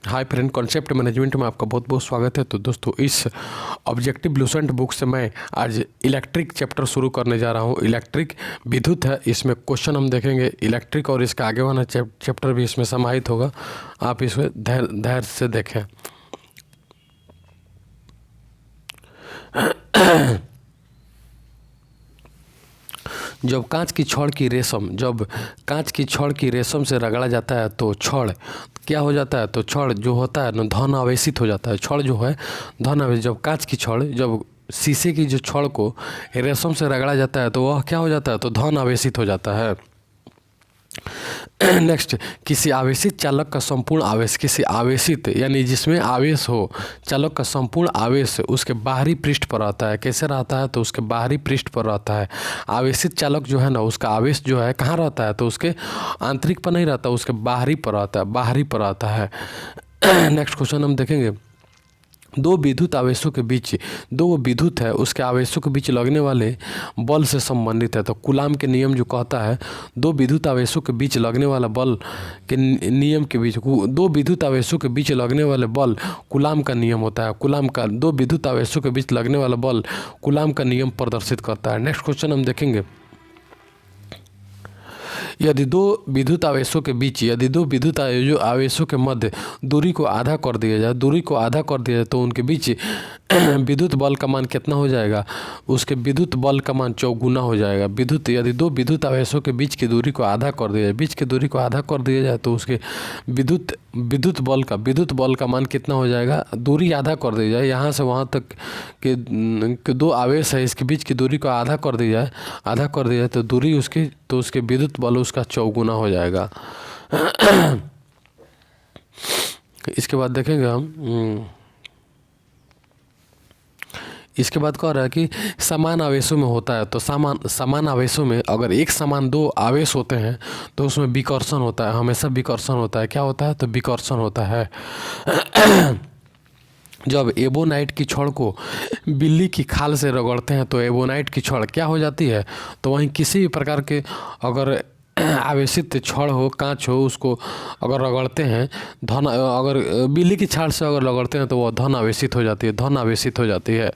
Hi friend, concept management में आपका बहुत बहुत स्वागत है। तो दोस्तों, इस ऑब्जेक्टिव लूसेंट बुक से मैं आज इलेक्ट्रिक चैप्टर शुरू करने जा रहा हूँ। इलेक्ट्रिक विद्युत है, इसमें क्वेश्चन हम देखेंगे इलेक्ट्रिक, और इसका आगे वाला चैप्टर भी इसमें समाहित होगा। आप इसमें धैर्य से देखें। जब कांच की छड़ की रेशम से रगड़ा जाता है तो छड़ क्या हो जाता है? तो छड़ जो होता है ना, धन आवेशित हो जाता है। छड़ जो है धन आवेशित। जब शीशे की जो छड़ को रेशम से रगड़ा जाता है तो वह क्या हो जाता है? तो धन आवेशित हो जाता है। नेक्स्ट, किसी आवेशित चालक का संपूर्ण आवेश, किसी आवेशित यानी जिसमें आवेश हो, चालक का संपूर्ण आवेश उसके बाहरी पृष्ठ पर रहता है। कैसे रहता है? तो उसके बाहरी पृष्ठ पर रहता है। आवेशित चालक जो है ना, उसका आवेश जो है कहाँ रहता है? तो उसके आंतरिक पर नहीं रहता, उसके बाहरी पर रहता है, बाहरी पर रहता है। नेक्स्ट क्वेश्चन हम देखेंगे। दो विद्युत आवेशों के बीच, दो विद्युत है उसके आवेशों के बीच लगने वाले बल से संबंधित है। तो कूलाम के नियम जो कहता है, दो विद्युत आवेशों के बीच लगने वाला बल के नियम के बीच, दो विद्युत आवेशों के बीच लगने वाले बल कूलाम का नियम होता है। कूलाम का, दो विद्युत आवेशों के बीच लगने वाला बल कूलाम का नियम प्रदर्शित करता है। नेक्स्ट क्वेश्चन हम देखेंगे। यदि दो विद्युत आवेशों के मध्य दूरी को आधा कर दिया जाए तो उनके बीच विद्युत बल का मान कितना हो जाएगा? उसके विद्युत बल का मान चौगुना हो जाएगा। यदि दो विद्युत आवेशों के बीच की दूरी को आधा कर दिया जाए तो उसके विद्युत बल का मान कितना हो जाएगा? दूरी आधा कर दी जाए, यहाँ से वहाँ तक के दो आवेश है, इसके बीच की दूरी को आधा कर दिया जाए तो दूरी उसके विद्युत बल उसका चौगुना हो जाएगा। इसके बाद देखेंगे हम, इसके बाद कह रहा है कि समान आवेशों में होता है। तो समान आवेशों में अगर एक समान दो आवेश होते हैं तो उसमें विकर्षण होता है, हमेशा विकर्षण होता है। क्या होता है? तो विकर्षण होता है। जब एबोनाइट की छड़ को बिल्ली की खाल से रगड़ते हैं तो एबोनाइट की छड़ क्या हो जाती है? तो वहीं किसी भी प्रकार के अगर आवेशित छड़ हो, कांच हो, उसको अगर रगड़ते हैं, अगर बिल्ली की छाल से अगर रगड़ते हैं तो वह धन आवेशित हो जाती है।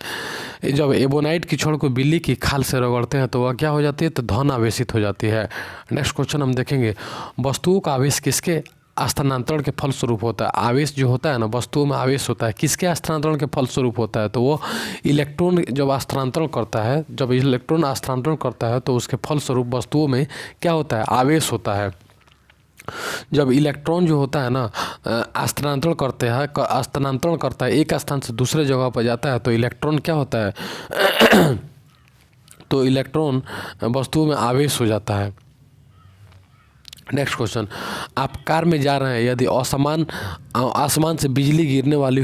जब एबोनाइट की छड़ को बिल्ली की खाल से रगड़ते हैं तो वह क्या हो जाती है? तो धन आवेशित हो जाती है। नेक्स्ट क्वेश्चन हम देखेंगे। वस्तुओं का आवेश किसके स्थानांतरण के फलस्वरूप होता है? आवेश जो होता है ना, वस्तुओं में आवेश होता है, किसके स्थानांतरण के फलस्वरूप होता है? तो वो इलेक्ट्रॉन जब स्थानांतरण करता है तो उसके फलस्वरूप वस्तुओं में क्या होता है? आवेश होता है। जब इलेक्ट्रॉन जो होता है ना स्थानांतरण करता है, एक स्थान से दूसरे जगह पर जाता है तो इलेक्ट्रॉन क्या होता है? तो इलेक्ट्रॉन वस्तुओं में आवेश हो जाता है। नेक्स्ट क्वेश्चन, आप कार में जा रहे हैं, यदि आसमान से बिजली गिरने वाली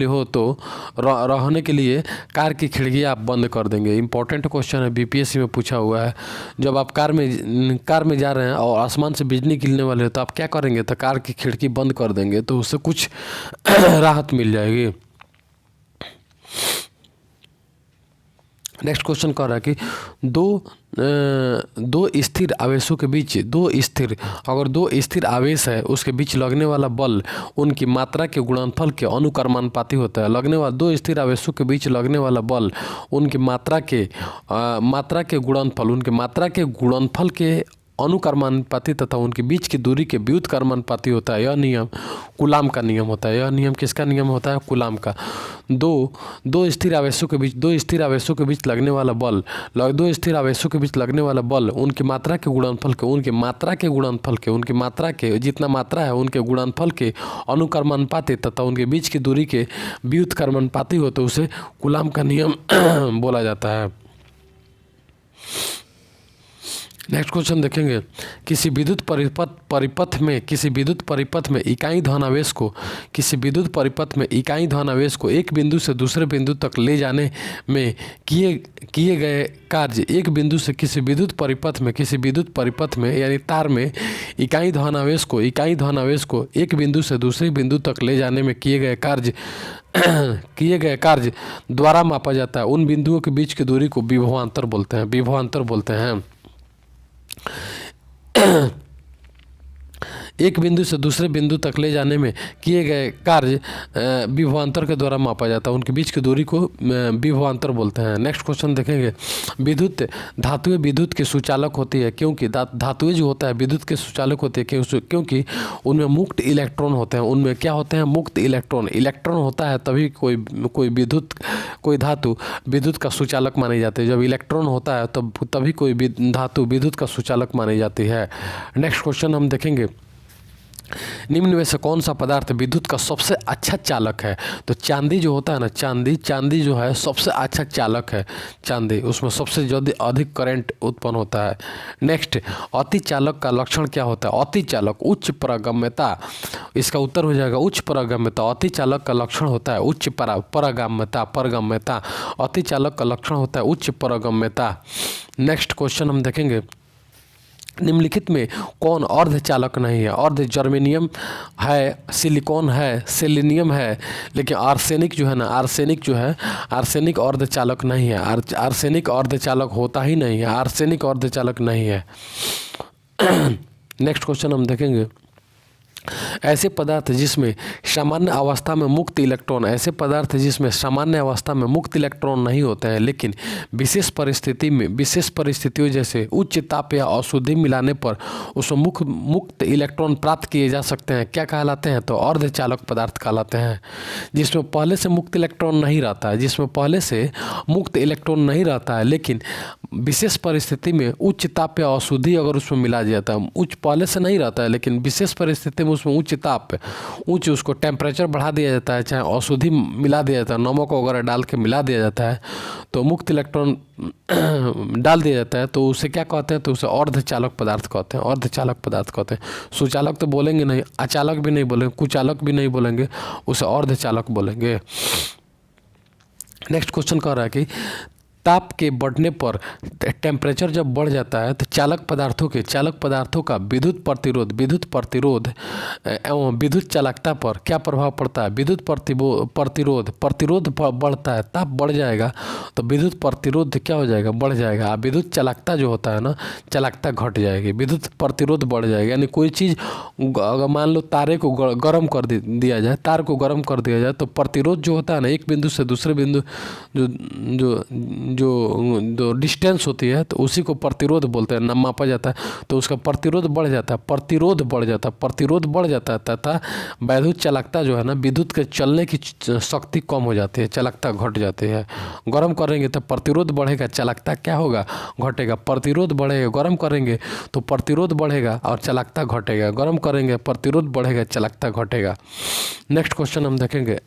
हो तो रहने के लिए कार की खिड़की आप बंद कर देंगे। इंपॉर्टेंट क्वेश्चन है, बीपीएससी में पूछा हुआ है। जब आप कार में जा रहे हैं और आसमान से बिजली गिरने वाली हो तो आप क्या करेंगे? तो कार की खिड़की बंद कर देंगे, तो उससे कुछ राहत मिल जाएगी। नेक्स्ट क्वेश्चन कह रहा है कि दो स्थिर आवेशों के बीच, अगर दो स्थिर आवेश है उसके बीच लगने वाला बल उनकी मात्रा के गुणनफल के अनुक्रमानुपाती होता है। दो स्थिर आवेशों के बीच लगने वाला बल उनकी मात्रा के गुणनफल के अनुक्रमानुपाती तथा उनके बीच की दूरी के व्युत्क्रमानुपाती होता है। यह नियम कूलाम का नियम होता है। यह नियम किसका नियम होता है? कूलाम का। दो स्थिर आवेशों के बीच लगने वाला बल उनकी मात्रा के जितना मात्रा है उनके गुणनफल के अनुक्रमानुपाती तथा उनके बीच की दूरी के व्युत्क्रमानुपाती होते उसे कूलाम का नियम बोला जाता है। नेक्स्ट क्वेश्चन देखेंगे। किसी विद्युत परिपथ में इकाई धन आवेश को एक बिंदु से दूसरे बिंदु तक ले जाने में किए गए कार्य, एक बिंदु से किसी विद्युत परिपथ में यानी तार में इकाई धन आवेश को एक बिंदु से दूसरे बिंदु तक ले जाने में किए गए कार्य द्वारा मापा जाता है। उन बिंदुओं के बीच की दूरी को विभवांतर बोलते हैं। एक बिंदु से दूसरे बिंदु तक ले जाने में किए गए कार्य विभवांतर के द्वारा मापा जाता है। उनके बीच की दूरी को विभवांतर बोलते हैं। नेक्स्ट क्वेश्चन देखेंगे, विद्युत धातुएं विद्युत के सुचालक होती है क्योंकि धातुएं जो होता है विद्युत के सुचालक होती है क्योंकि उनमें मुक्त इलेक्ट्रॉन होते हैं। उनमें क्या होते हैं? मुक्त इलेक्ट्रॉन। इलेक्ट्रॉन होता है तभी कोई धातु विद्युत का सुचालक मानी जाती है। जब इलेक्ट्रॉन होता है तभी कोई धातु विद्युत का सुचालक मानी जाती है। नेक्स्ट क्वेश्चन हम देखेंगे, निम्न में से कौन सा पदार्थ विद्युत का सबसे अच्छा चालक है? तो चांदी जो होता है ना, चांदी जो है सबसे अच्छा चालक है। चांदी, उसमें सबसे अधिक करंट उत्पन्न होता है। नेक्स्ट, अति चालक का लक्षण क्या होता है? अति चालक उच्च पारगम्यता। इसका उत्तर हो जाएगा उच्च पारगम्यता। अति चालक का लक्षण होता है उच्च पारगम्यता। अति चालक का लक्षण होता है उच्च पारगम्यता। नेक्स्ट क्वेश्चन हम देखेंगे, निम्नलिखित में कौन अर्धचालक नहीं है? अर्ध जर्मेनियम है, सिलिकॉन है, सेलेनियम है, लेकिन आर्सेनिक जो है आर्सेनिक अर्धचालक नहीं है। आर्सेनिक अर्धचालक होता ही नहीं है। आर्सेनिक अर्धचालक नहीं है। नेक्स्ट क्वेश्चन हम देखेंगे, ऐसे पदार्थ जिसमें सामान्य अवस्था में मुक्त इलेक्ट्रॉन नहीं होते हैं, लेकिन विशेष परिस्थितियों जैसे उच्च ताप या अशुद्धि मिलाने पर उसमें मुक्त इलेक्ट्रॉन प्राप्त किए जा सकते हैं, क्या कहलाते हैं? तो अर्धचालक पदार्थ कहलाते हैं। जिसमें पहले से मुक्त इलेक्ट्रॉन नहीं रहता है, लेकिन विशेष परिस्थिति में उच्च ताप या अशुद्धि अगर उसमें मिला जाता है, उच्च पहले से नहीं रहता है लेकिन विशेष परिस्थिति में उसमें उच्च ताप उसको टेम्परेचर बढ़ा दिया जाता है, चाहे औषधि मिला दिया जाता है, नमक वगैरह डाल के मिला दिया जाता है, तो मुक्त इलेक्ट्रॉन डाल दिया जाता है, तो उसे क्या कहते हैं? तो उसे अर्धचालक पदार्थ कहते हैं। सुचालक तो बोलेंगे नहीं, अचालक भी नहीं बोलेंगे, कुचालक भी नहीं बोलेंगे, उसे अर्धचालक बोलेंगे। नेक्स्ट क्वेश्चन कह रहा है कि ताप के बढ़ने पर टेम्परेचर जब बढ़ जाता है तो चालक पदार्थों का विद्युत प्रतिरोध एवं विद्युत चालकता पर क्या प्रभाव पड़ता है? विद्युत प्रतिरोध बढ़ता है, ताप बढ़ जाएगा तो विद्युत प्रतिरोध क्या हो जाएगा? बढ़ जाएगा। विद्युत चालकता जो होता है ना, चालकता घट जाएगी, विद्युत प्रतिरोध बढ़ जाएगा। यानी कोई चीज़ अगर मान लो तारे को गर्म कर दिया जाए, तार को गर्म कर दिया जाए तो प्रतिरोध जो होता है ना, एक बिंदु से दूसरे बिंदु जो डिस्टेंस होती है तो उसी को प्रतिरोध बोलते हैं, नाम मापा जाता है, तो उसका प्रतिरोध बढ़ जाता है तथा विद्युत चालकता जो है ना, विद्युत के चलने की शक्ति कम हो जाती है, चालकता घट जाती है। गर्म करेंगे तो प्रतिरोध बढ़ेगा, चालकता क्या होगा? घटेगा। प्रतिरोध बढ़ेगा, गर्म करेंगे तो प्रतिरोध बढ़ेगा और चालकता घटेगा, गर्म करेंगे प्रतिरोध बढ़ेगा, चालकता घटेगा। नेक्स्ट क्वेश्चन हम देखेंगे,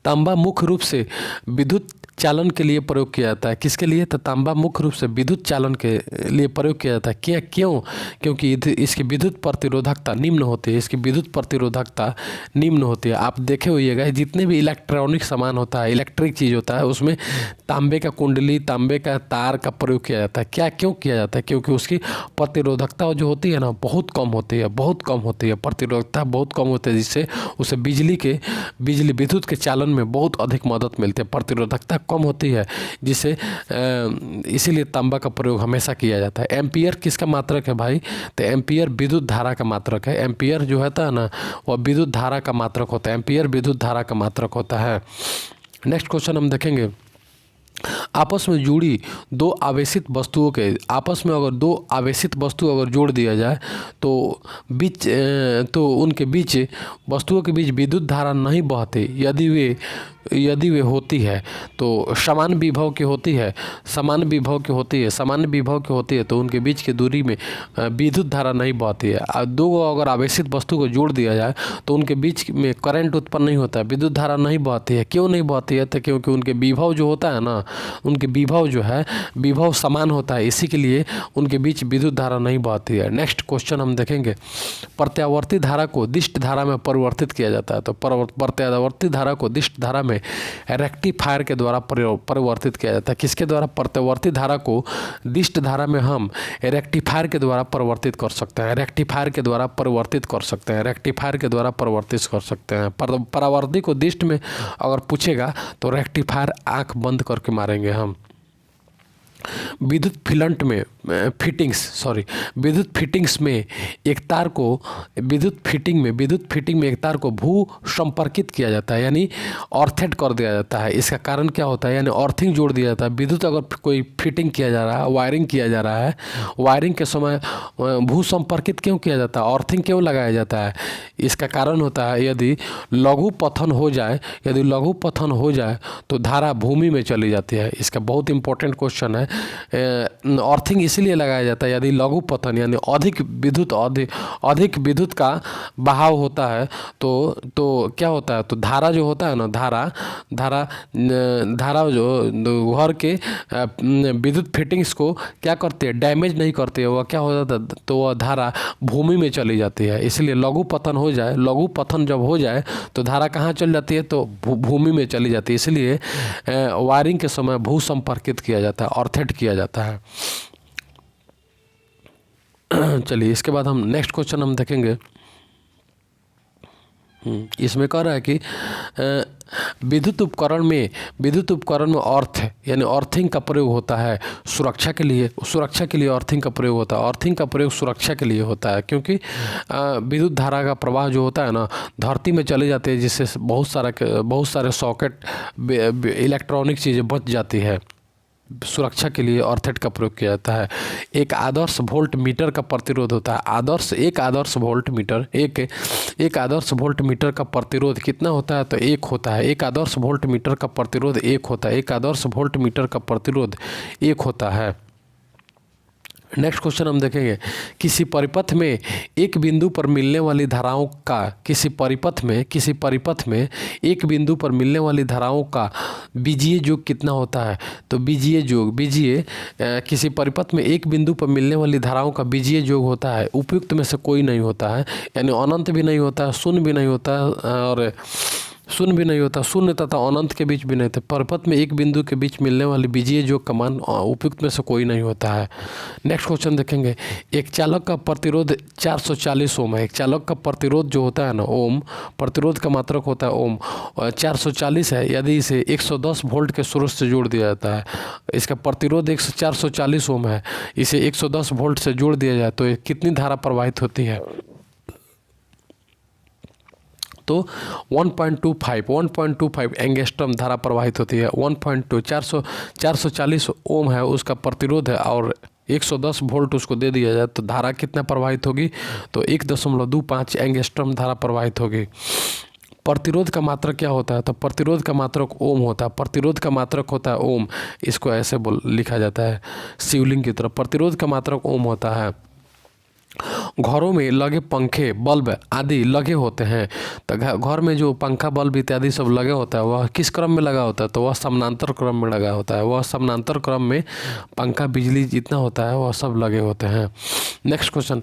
तांबा मुख्य रूप से विद्युत चालन के लिए प्रयोग किया जाता है। किसके लिए? तो तांबा मुख्य रूप से विद्युत चालन के लिए प्रयोग किया जाता है। क्यों? क्योंकि इसकी विद्युत प्रतिरोधकता निम्न होती है। आप देखे होइएगा जितने भी इलेक्ट्रॉनिक सामान होता है, इलेक्ट्रिक चीज़ होता है, उसमें तांबे का कुंडली, तांबे का तार का प्रयोग किया जाता है। क्यों किया जाता है? क्योंकि उसकी प्रतिरोधकता जो होती है ना, बहुत कम होती है, प्रतिरोधकता बहुत कम होती है, जिससे उसे विद्युत के चालन में बहुत अधिक मदद मिलती है। प्रतिरोधकता कम होती है, जिससे इसीलिए तांबा का प्रयोग हमेशा किया जाता है। एम्पियर किसका मात्रक है भाई? तो एम्पियर विद्युत धारा का मात्रक है। एम्पियर जो होता है ना, वह विद्युत धारा का मात्रक होता है। एम्पियर विद्युत धारा का मात्रक होता है। नेक्स्ट क्वेश्चन हम देखेंगे, आपस में जुड़ी दो आवेशित वस्तुओं के अगर जोड़ दिया जाए तो उनके बीच वस्तुओं के बीच विद्युत धारा नहीं बहती यदि वे होती है तो समान विभव की होती है तो उनके बीच की दूरी में विद्युत धारा नहीं बहती है। दो अगर आवेशित वस्तु को जोड़ दिया जाए तो उनके बीच में करंट उत्पन्न नहीं होता है, विद्युत धारा नहीं बहती है। क्यों नहीं बहती है? तो क्योंकि उनके विभव जो होता है ना, उनके विभव समान होता है, इसी के लिए उनके बीच विद्युत धारा नहीं बहती है। नेक्स्ट क्वेश्चन हम देखेंगे, प्रत्यावर्ती धारा को दिष्ट धारा में परिवर्तित किया जाता है। तो प्रत्यावर्ती धारा को दिष्ट धारा में रेक्टिफायर के द्वारा परिवर्तित किया जाता है। किसके द्वारा? प्रत्यावर्ती धारा को दिष्ट धारा में हम रेक्टिफायर के द्वारा परिवर्तित कर सकते हैं। रेक्टिफायर के द्वारा परिवर्तित कर सकते हैं। परावर्ती को दिष्ट में अगर पूछेगा तो रेक्टिफायर आंख बंद करके मारेंगे हम। विद्युत फिलंट में विद्युत फिटिंग्स में एक तार को विद्युत फिटिंग में एक तार को भू संपर्कित किया जाता है, यानी ऑर्थेट कर दिया जाता है। इसका कारण क्या होता है, यानी अर्थिंग जोड़ दिया जाता है। विद्युत अगर कोई फिटिंग किया जा रहा है, वायरिंग किया जा रहा है, वायरिंग के समय भू संपर्कित क्यों किया जाता है, अर्थिंग क्यों लगाया जाता है? इसका कारण होता है यदि लघु पतन हो जाए तो धारा भूमि में चली जाती है। इसका बहुत इंपॉर्टेंट क्वेश्चन है। अर्थिंग इसलिए लगाया जाता है यदि लघु पतन यानी अधिक विद्युत का बहाव होता है तो क्या होता है, तो धारा जो होता है ना, धारा जो घर के विद्युत फिटिंग्स को क्या करती है, डैमेज नहीं करती है। वह क्या हो जाता है, तो वह धारा भूमि में चली जाती है। इसलिए लघु पतन जब हो जाए तो धारा कहाँ चली जाती है, तो भूमि में चली जाती है। इसलिए वायरिंग के समय भू संपर्कित किया जाता है, ऑर्थेट किया जाता है। चलिए इसके बाद हम नेक्स्ट क्वेश्चन हम देखेंगे। इसमें कह रहा है कि विद्युत उपकरण में अर्थ यानी अर्थिंग का प्रयोग होता है सुरक्षा के लिए अर्थिंग का प्रयोग होता है। अर्थिंग का प्रयोग सुरक्षा के लिए होता है, क्योंकि विद्युत धारा का प्रवाह जो होता है ना, धरती में चले जाते हैं, जिससे बहुत सारे सॉकेट इलेक्ट्रॉनिक चीज़ें बच जाती है। सुरक्षा के लिए ऑर्थेट का प्रयोग किया जाता है। एक आदर्श वोल्ट मीटर का प्रतिरोध होता है। एक आदर्श वोल्ट मीटर का प्रतिरोध कितना होता है, तो 1 होता है। एक आदर्श वोल्ट मीटर का प्रतिरोध 1 होता है। नेक्स्ट क्वेश्चन हम देखेंगे। किसी परिपथ में एक बिंदु पर मिलने वाली धाराओं का बीजीय योग कितना होता है, तो किसी परिपथ में एक बिंदु पर मिलने वाली धाराओं का बीजीय योग होता है उपयुक्त में से कोई नहीं होता है, यानी अनंत भी नहीं होता है, शून्य भी नहीं होता है, और शून्य तथा अनंत के बीच भी नहीं था। परिपथ में एक बिंदु के बीच मिलने वाली बीजीय योग का मान उपयुक्त में से कोई नहीं होता है। नेक्स्ट क्वेश्चन देखेंगे। एक चालक का प्रतिरोध 440 ओम है। एक चालक का प्रतिरोध जो होता है ना, ओम, प्रतिरोध का मात्रक होता है ओम, और 440 है। यदि इसे 110 वोल्ट के स्रोत से जोड़ दिया जाता है, इसका प्रतिरोध 440 ओम है, इसे 110 वोल्ट से जोड़ दिया जाए तो कितनी धारा प्रवाहित होती है, तो 1.25 एंगस्ट्रम धारा प्रवाहित होती है। 440 ओम है उसका प्रतिरोध है, और 110 वोल्ट उसको दे दिया जाए तो धारा कितना प्रवाहित होगी, तो 1.25 एंगस्ट्रम धारा प्रवाहित होगी। प्रतिरोध का मात्रक क्या होता है, तो प्रतिरोध का मात्रक ओम होता है। ओम, इसको ऐसे लिखा जाता है शिवलिंग की तरफ। प्रतिरोध का मात्रक ओम होता है। घरों में लगे पंखे, बल्ब आदि लगे होते हैं, तो घर में जो पंखा, बल्ब इत्यादि सब लगे होता है, वह किस क्रम में लगा होता है, तो वह समानांतर क्रम में लगा होता है। वह समानांतर क्रम में पंखा, बिजली जितना होता है वह सब लगे होते हैं। Next question.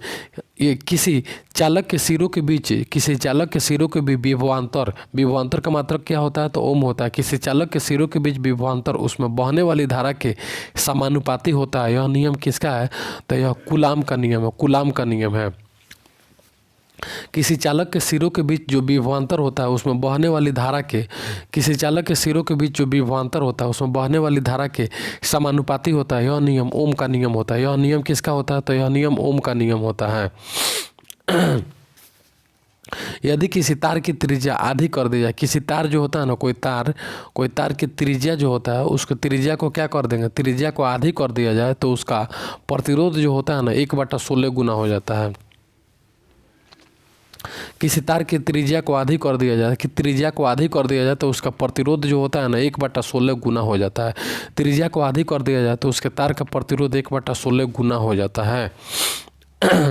ये किसी चालक के सिरों के बीच विभवांतर का मात्रक क्या होता है, तो ओम होता है। किसी चालक के सिरों के बीच विभवांतर उसमें बहने वाली धारा के समानुपाती होता है। यह नियम किसका है, तो यह कूलाम का नियम है। किसी चालक के सिरों के बीच जो विभवांतर होता है उसमें बहने वाली धारा के समानुपाती होता है। यह नियम ओम का नियम होता है। यह नियम किसका होता है, तो यह नियम ओम का नियम होता है। यदि किसी तार की त्रिज्या आधी कर दी जाए, किसी तार जो होता है ना, कोई तार की त्रिज्या जो होता है, उसको त्रिज्या को क्या कर देंगे, त्रिज्या को आधी कर दिया जाए तो उसका प्रतिरोध जो होता है ना 1/16 गुना हो जाता है। किसी तार की त्रिज्या को आधी कर दिया जाए तो उसका प्रतिरोध जो होता है ना 1/16 गुना हो जाता है। त्रिज्या को आधी कर दिया जाए तो उसके तार का प्रतिरोध 1/16 गुना हो जाता है।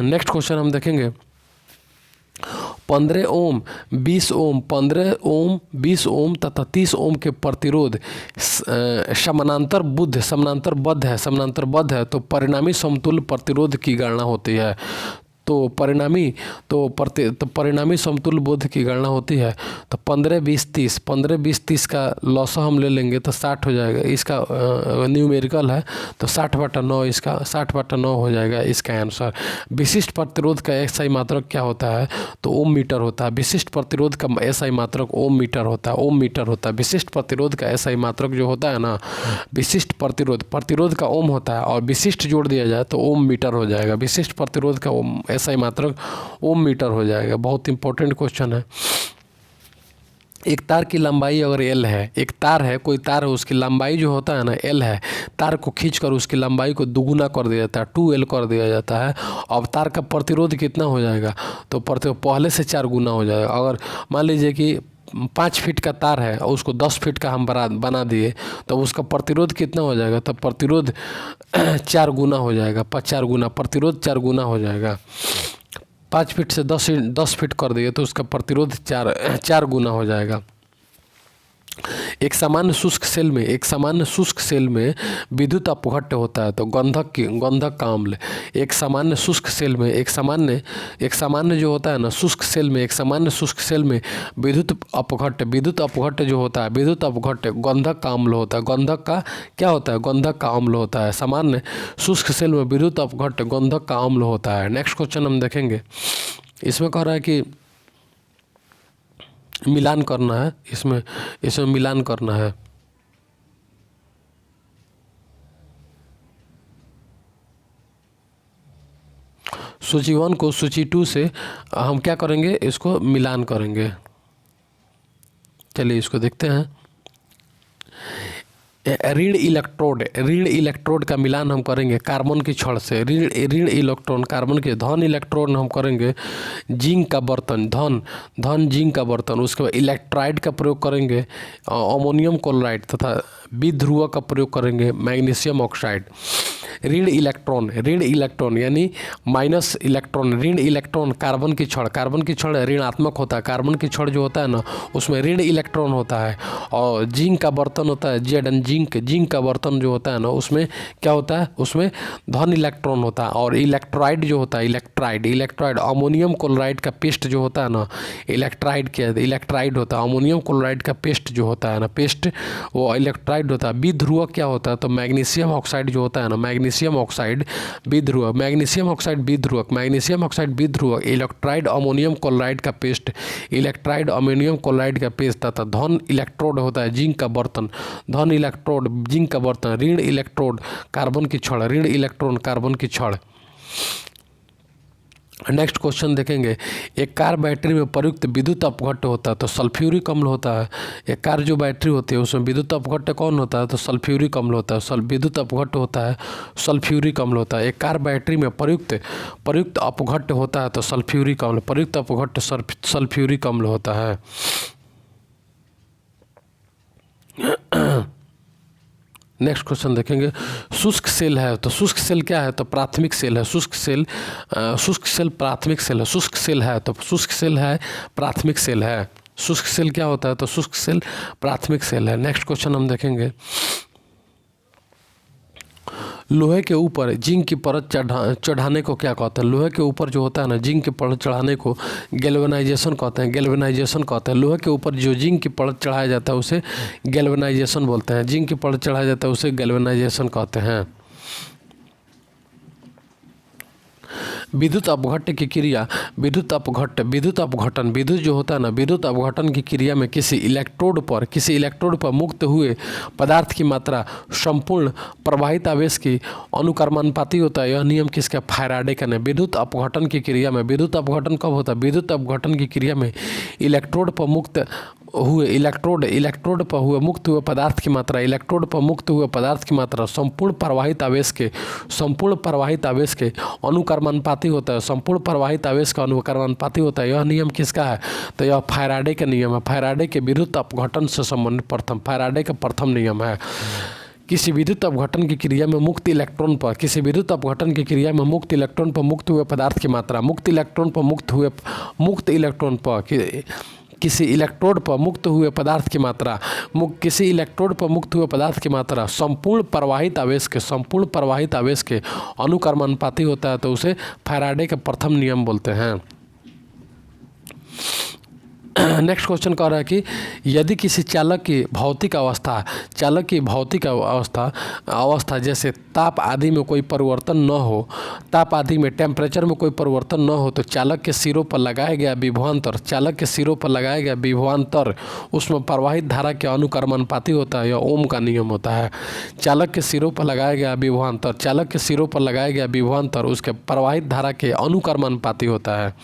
नेक्स्ट क्वेश्चन हम देखेंगे। 15 ओम, 20 ओम तथा 30 ओम के प्रतिरोध समानांतरबद्ध है तो परिणामी समतुल्य प्रतिरोध की गणना होती है। तो परिणामी समतुल्य बोध की गणना होती है। तो 15 20 30, 15 20 30 का लॉसा हम ले लेंगे तो 60 हो जाएगा। इसका न्यूमेरिकल है तो 60/9, इसका 60/9 हो जाएगा इसका आंसर। विशिष्ट प्रतिरोध का एसआई मात्रक क्या होता है? तो ओम मीटर होता है। विशिष्ट प्रतिरोध का एसआई मात्रक ओम मीटर होता है। ओम मीटर होता है विशिष्ट प्रतिरोध का एसआई मात्रक जो होता है ना, विशिष्ट प्रतिरोध का ओम होता है और विशिष्ट जोड़ दिया जाए तो ओम मीटर हो जाएगा। विशिष्ट प्रतिरोध का एसआई मात्रक ओम मीटर हो जाएगा। बहुत इंपॉर्टेंट क्वेश्चन है। एक तार की लंबाई अगर एल है, एक तार है, कोई तार है, उसकी लंबाई जो होता है ना एल है, तार को खींचकर उसकी लंबाई को दुगुना कर दिया जाता है, 2L कर दिया जाता है। अब तार का प्रतिरोध कितना हो जाएगा? तो पहले से 4 गुना हो जाएगा। अगर मान लीजिए कि 5 फीट का तार है और उसको 10 फीट का हम बना दिए तो उसका प्रतिरोध कितना हो जाएगा? तो प्रतिरोध 4 गुना हो जाएगा। 4 गुना प्रतिरोध 4 गुना हो जाएगा। 5 फीट से 10 फीट कर दिए तो उसका प्रतिरोध 4 गुना हो जाएगा। एक सामान्य शुष्क सेल में विद्युत अपघट्ट होता है तो गंधक का अम्ल। एक सामान्य शुष्क सेल में एक सामान्य जो होता है ना शुष्क सेल में, एक सामान्य शुष्क सेल में विद्युत अपघट्ट जो होता है, विद्युत अपघट्ट गंधक का अम्ल होता है। गंधक का क्या होता है? गंधक का अम्ल होता है। सामान्य शुष्क सेल में विद्युत अपघट्ट गंधक का अम्ल होता है। नेक्स्ट क्वेश्चन हम देखेंगे। इसमें कह रहा है कि मिलान करना है, इसमें मिलान करना है। सूची 1 को सूची 2 से हम क्या करेंगे? इसको मिलान करेंगे। चलिए इसको देखते हैं। ऋण इलेक्ट्रोड का मिलान हम करेंगे कार्बन की छड़ से। ऋण इलेक्ट्रॉन कार्बन के, धन इलेक्ट्रॉन हम करेंगे जिंक का बर्तन, धन जिंक का बर्तन। उसके बाद इलेक्ट्राइड का प्रयोग करेंगे अमोनियम क्लोराइड तथा विध्रुवक का प्रयोग करेंगे मैग्नीशियम ऑक्साइड। ऋण इलेक्ट्रॉन यानी माइनस इलेक्ट्रॉन, ऋण इलेक्ट्रॉन कार्बन की छड़ ऋणात्मक होता है। कार्बन की छड़ जो होता है ना उसमें ऋण इलेक्ट्रॉन होता है। और जिंक का बर्तन होता है जिंक का बर्तन जो होता है ना उसमें क्या होता है? उसमें धन इलेक्ट्रॉन होता है। और इलेक्ट्राइड जो होता है इलेक्ट्राइड अमोनियम क्लोराइड का पेस्ट जो होता है ना, इलेक्ट्राइड होता है। अमोनियम क्लोराइड का पेस्ट जो होता है ना, पेस्ट वो इलेक्ट्राइड होता है। विध्रुवक क्या होता है? तो मैग्नीशियम ऑक्साइड जो होता है ना, मैग्नीशियम ऑक्साइड विध्रुवक इलेक्ट्राइड अमोनियम क्लोराइड का पेस्ट तथा धन इलेक्ट्रोड होता है जिंक का बर्तन, ऋण इलेक्ट्रोड कार्बन की छड़, ऋण इलेक्ट्रॉन कार्बन की छड़। नेक्स्ट क्वेश्चन देखेंगे। एक कार बैटरी में प्रयुक्त विद्युत अपघट्ट होता है तो सल्फ्यूरिक अम्ल होता है। एक कार जो बैटरी होती है उसमें विद्युत अपघट्ट कौन होता है? तो सल्फ्यूरिक अम्ल होता है। विद्युत अपघट्ट होता है सल्फ्यूरिक अम्ल होता है। एक कार बैटरी में प्रयुक्त अपघट्ट होता है तो सल्फ्यूरिक अम्ल, प्रयुक्त अपघट्ट सल्फ्यूरिक अम्ल होता है। नेक्स्ट क्वेश्चन देखेंगे। शुष्क सेल है तो शुष्क सेल क्या है? तो प्राथमिक सेल है। शुष्क सेल प्राथमिक सेल है। शुष्क सेल है तो शुष्क सेल है प्राथमिक सेल है। शुष्क सेल क्या होता है? तो शुष्क सेल प्राथमिक सेल है। नेक्स्ट क्वेश्चन हम देखेंगे। लोहे के ऊपर जिंक की परत चढ़ाने को क्या कहते हैं? लोहे के ऊपर जो होता है ना जिंक की परत चढ़ाने को गैल्वेनाइजेशन कहते हैं। लोहे के ऊपर जो जिंक की परत चढ़ाया जाता है उसे गैल्वेनाइजेशन बोलते हैं। जिंक की परत चढ़ाया जाता है उसे गैल्वेनाइजेशन कहते हैं। विद्युत अपघट्ट की क्रिया, विद्युत जो होता है ना, विद्युत अपघटन की क्रिया में किसी इलेक्ट्रोड पर मुक्त हुए पदार्थ की मात्रा संपूर्ण प्रवाहित आवेश की अनुक्रमानुपाती होता है। यह नियम किसका? फैराडे का नियम। विद्युत अपघटन की क्रिया में, विद्युत अपघटन कब होता है? विद्युत अपघटन की क्रिया में इलेक्ट्रोड पर मुक्त हुए पदार्थ की मात्रा संपूर्ण प्रवाहित आवेश के अनुक्रमानुपाती होता है। संपूर्ण प्रवाहित आवेश का अनुक्रमानुपाती होता है। यह नियम किसका है? तो यह फैराडे का नियम है। फैराडे के विद्युत अपघटन से संबंधित फैराडे का प्रथम नियम है। किसी विद्युत अपघटन की क्रिया में मुक्त इलेक्ट्रॉन पर मुक्त हुए पदार्थ की मात्रा, मुक्त इलेक्ट्रॉन पर किसी इलेक्ट्रोड पर मुक्त हुए पदार्थ की मात्रा किसी इलेक्ट्रोड पर मुक्त हुए पदार्थ की मात्रा संपूर्ण प्रवाहित आवेश के अनुक्रमानुपाती होता है तो उसे फैराडे का प्रथम नियम बोलते हैं। नेक्स्ट क्वेश्चन कह रहा है कि यदि किसी चालक की भौतिक अवस्था जैसे ताप आदि में कोई परिवर्तन न हो, टेम्परेचर में कोई परिवर्तन न हो तो चालक के सिरों पर लगाया गया विभवांतर उसमें प्रवाहित धारा के अनुक्रमानुपाती होता है। यह ओम का नियम होता है। चालक के सिरों पर लगाया गया विभवांतर उसके प्रवाहित धारा के अनुक्रमानुपाती होता है।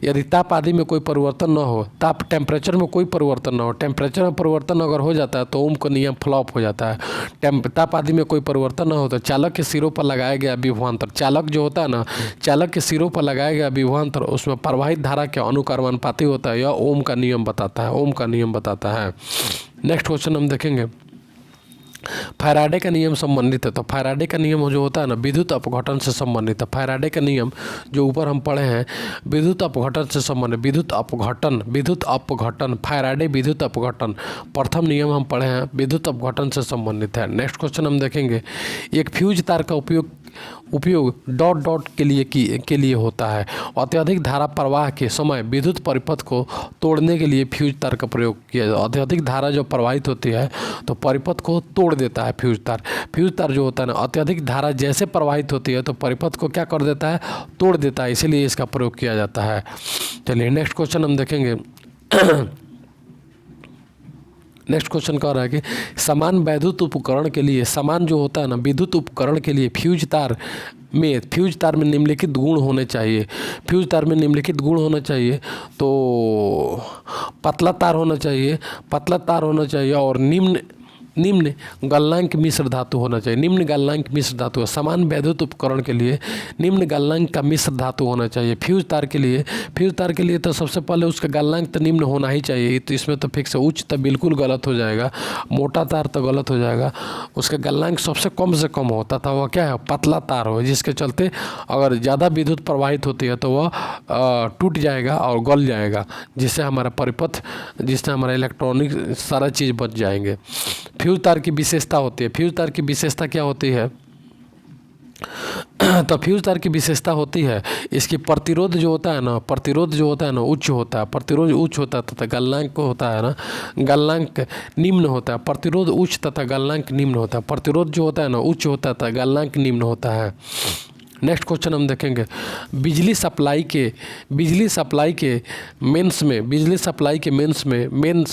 यदि ताप आदि में कोई परिवर्तन न हो, टेम्परेचर में कोई परिवर्तन न हो, टेम्परेचर में परिवर्तन अगर हो जाता है तो ओम का नियम फ्लॉप हो जाता है। ताप आदि में कोई परिवर्तन न हो तो चालक के सिरों पर लगाया गया विभवांतर, चालक के सिरों पर लगाया गया विभवांतर उसमें प्रवाहित धारा के अनुक्रमानुपाती होता है। यह ओम का नियम बताता है। नेक्स्ट क्वेश्चन हम देखेंगे, फैराडे का नियम संबंधित है। तो फैराडे का नियम जो होता है ना विद्युत अपघटन से संबंधित है। फैराडे का नियम जो ऊपर हम पढ़े हैं विद्युत अपघटन से संबंधित, फैराडे विद्युत अपघटन प्रथम नियम हम पढ़े हैं विद्युत अपघटन से संबंधित है। नेक्स्ट क्वेश्चन हम देखेंगे, एक फ्यूज तार का उपयोग डॉट के लिए होता है। अत्यधिक धारा प्रवाह के समय विद्युत परिपथ को तोड़ने के लिए फ्यूज तार का प्रयोग किया जाता है। अत्यधिक धारा जो प्रवाहित होती है तो परिपथ को तोड़ देता है फ्यूज तार जो होता है ना, अत्यधिक धारा जैसे प्रवाहित होती है तो परिपथ को क्या कर देता है, तोड़ देता है, इसीलिए इसका प्रयोग किया जाता है। चलिए नेक्स्ट क्वेश्चन हम देखेंगे। नेक्स्ट क्वेश्चन कह रहा है कि समान विद्युत उपकरण के लिए फ्यूज तार में निम्नलिखित गुण होने चाहिए। तो पतला तार होना चाहिए और निम्न गलनांक मिश्र धातु होना चाहिए। समान विद्युत उपकरण के लिए निम्न गलनांक का मिश्र धातु होना चाहिए। फ्यूज तार के लिए तो सबसे पहले उसका गलनांक तो निम्न होना ही चाहिए, तो इसमें तो फिक्स है। उच्च तो बिल्कुल गलत हो जाएगा, मोटा तार तो गलत हो जाएगा। उसका गलनांक सबसे कम से कम होता था वह क्या है, पतला तार हो, जिसके चलते अगर ज़्यादा विद्युत प्रवाहित होती है तो वह टूट जाएगा और गल जाएगा, जिससे हमारा परिपथ, जिससे हमारा इलेक्ट्रॉनिक सारा चीज़ बच जाएंगे। फ्यूज तार की विशेषता क्या होती है? तो फ्यूज तार की विशेषता होती है इसकी प्रतिरोध जो होता है ना उच्च होता है तथा गलनांक होता है ना, गलनांक निम्न होता है। प्रतिरोध उच्च तथा गलनांक निम्न होता है। प्रतिरोध जो होता है ना उच्च होता है तथा गलनांक निम्न होता है। नेक्स्ट क्वेश्चन हम देखेंगे, बिजली सप्लाई के मेंस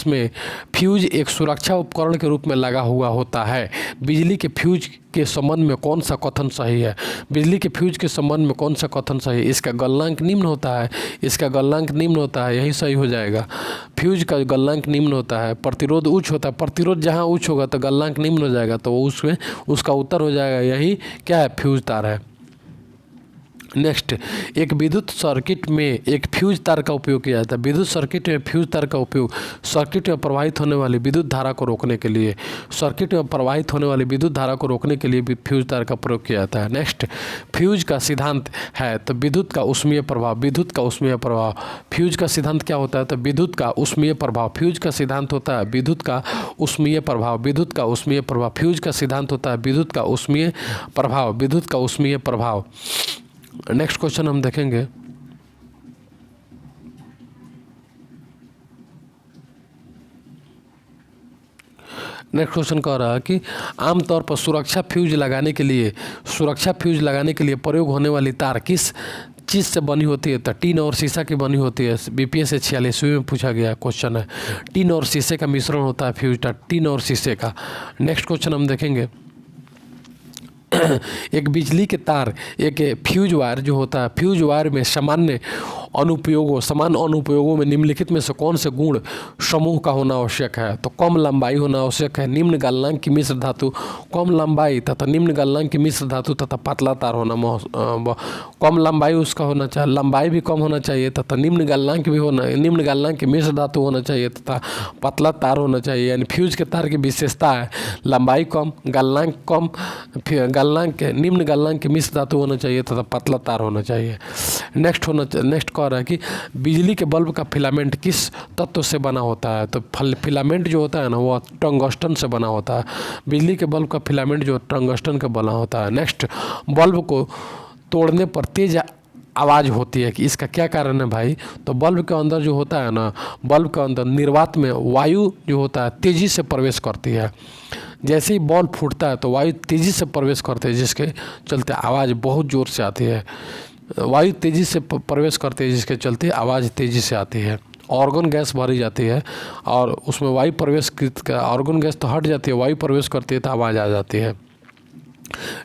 में फ्यूज एक सुरक्षा उपकरण के रूप में लगा हुआ होता है। बिजली के फ्यूज के संबंध में कौन सा कथन सही है? इसका गलनांक निम्न होता है, यही सही हो जाएगा। फ्यूज का गलनांक निम्न होता है, प्रतिरोध उच्च होता है। प्रतिरोध जहाँ उच्च होगा तो गलनांक निम्न हो जाएगा, तो उसमें उसका उत्तर हो जाएगा यही क्या है, फ्यूज तार है। नेक्स्ट, एक विद्युत सर्किट में एक फ्यूज तार का उपयोग किया जाता है। विद्युत सर्किट में फ्यूज तार का उपयोग सर्किट में प्रवाहित होने वाली विद्युत धारा को रोकने के लिए फ्यूज तार का प्रयोग किया जाता है। नेक्स्ट, फ्यूज का सिद्धांत है तो विद्युत का ऊष्मीय प्रभाव। फ्यूज का सिद्धांत क्या होता है? तो विद्युत का ऊष्मीय प्रभाव। फ्यूज का सिद्धांत होता है विद्युत का ऊष्मीय प्रभाव। नेक्स्ट क्वेश्चन हम देखेंगे, नेक्स्ट क्वेश्चन कह रहा है कि आमतौर पर सुरक्षा फ्यूज लगाने के लिए प्रयोग होने वाली तार किस चीज़ से बनी होती है? तो टीन और शीशा की बनी होती है। BPS 46वीं में पूछा गया क्वेश्चन है। टीन और शीशे का मिश्रण होता है फ्यूज तार, टीन और शीशे का। नेक्स्ट क्वेश्चन हम देखेंगे, एक बिजली के तार, एक फ्यूज वायर जो होता है, फ्यूज वायर में समान अनुप्रयोगों में निम्नलिखित में से कौन से गुण समूह का होना आवश्यक है? तो कम लंबाई होना आवश्यक है, निम्न गलनांक की मिश्र धातु, कम लंबाई तथा निम्न गलनांक की मिश्र धातु तथा पतला तार होना, कम लंबाई उसका होना चाहिए, लंबाई भी कम होना चाहिए तथा निम्न गलनांक की मिश्र धातु होना चाहिए तथा पतला तार होना चाहिए। यानी फ्यूज के तार की विशेषता है लंबाई कम, गलनांक कम, निम्न गलनांक की मिश्र धातु होना चाहिए तथा पतला तार होना चाहिए। नेक्स्ट कह रहा है कि बिजली के बल्ब का फिलामेंट किस तत्व से बना होता है, तो फिलामेंट जो होता है ना वो टंगस्टन से बना होता है। बिजली के बल्ब का फिलामेंट जो टंगस्टन का बना होता है। नेक्स्ट, बल्ब को तोड़ने पर तेज आवाज़ होती है कि इसका क्या कारण है भाई, तो बल्ब के अंदर जो होता है ना, बल्ब के अंदर निर्वात में वायु जो होता है तेज़ी से प्रवेश करती है। जैसे ही बल्ब फूटता है तो वायु तेज़ी से प्रवेश करती है, जिसके चलते आवाज़ बहुत ज़ोर से आती है। वायु तेज़ी से प्रवेश करती है जिसके चलते आवाज़ तेज़ी से आती है। ऑर्गन गैस भरी जाती है और उसमें वायु प्रवेश, ऑर्गन गैस तो हट जाती है, वायु प्रवेश करती है तो आवाज़ आ जाती है।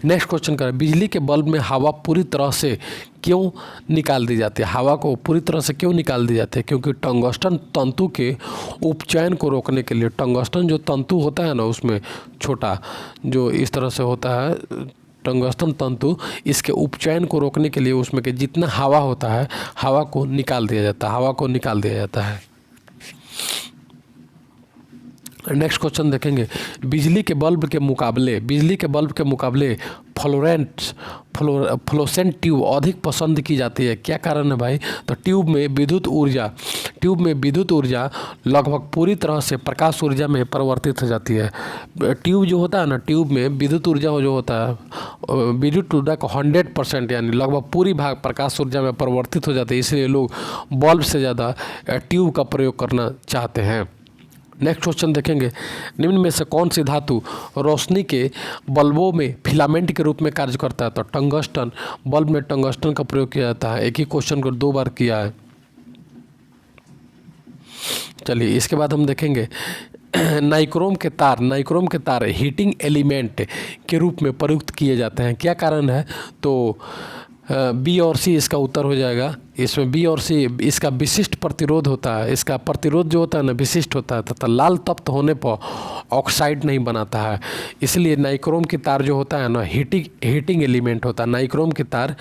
नेक्स्ट क्वेश्चन करें, बिजली के बल्ब में हवा पूरी तरह से क्यों निकाल दी जाती है? हवा को पूरी तरह से क्यों निकाल दी जाती है? क्योंकि टंगस्टन तंतु के उपचयन को रोकने के लिए, टंगस्टन जो तंतु होता है ना उसमें छोटा जो इस तरह से होता है टंगस्टन तंतु, इसके उपचयन को रोकने के लिए उसमें के जितना हवा होता है हवा को निकाल दिया जाता है। नेक्स्ट क्वेश्चन देखेंगे, बिजली के बल्ब के मुकाबले फ्लोरेसेंट ट्यूब अधिक पसंद की जाती है, क्या कारण है भाई? तो ट्यूब में विद्युत ऊर्जा लगभग पूरी तरह से प्रकाश ऊर्जा में परिवर्तित हो जाती है। ट्यूब जो होता है ना, ट्यूब में विद्युत ऊर्जा जो होता है, विद्युत ऊर्जा को 100% यानी लगभग पूरी भाग प्रकाश ऊर्जा में परिवर्तित हो जाती है, इसलिए लोग बल्ब से ज़्यादा ट्यूब का प्रयोग करना चाहते हैं। नेक्स्ट क्वेश्चन देखेंगे, निम्न में से कौन सी धातु रोशनी के बल्बों में फिलामेंट के रूप में कार्य करता है? तो टंगस्टन, बल्ब में टंगस्टन का प्रयोग किया जाता है। एक ही क्वेश्चन को 2 बार किया है। चलिए इसके बाद हम देखेंगे नाइक्रोम के तार हीटिंग एलिमेंट के रूप में प्रयुक्त किए जाते हैं, क्या कारण है? तो बी और सी इसका उत्तर हो जाएगा। इसमें बी और सी, इसका विशिष्ट प्रतिरोध होता है, इसका प्रतिरोध जो होता है ना विशिष्ट होता है तथा लाल तप्त होने पर ऑक्साइड नहीं बनाता है, इसलिए नाइक्रोम की तार जो होता है ना हीटिंग एलिमेंट होता है। नाइक्रोम की तार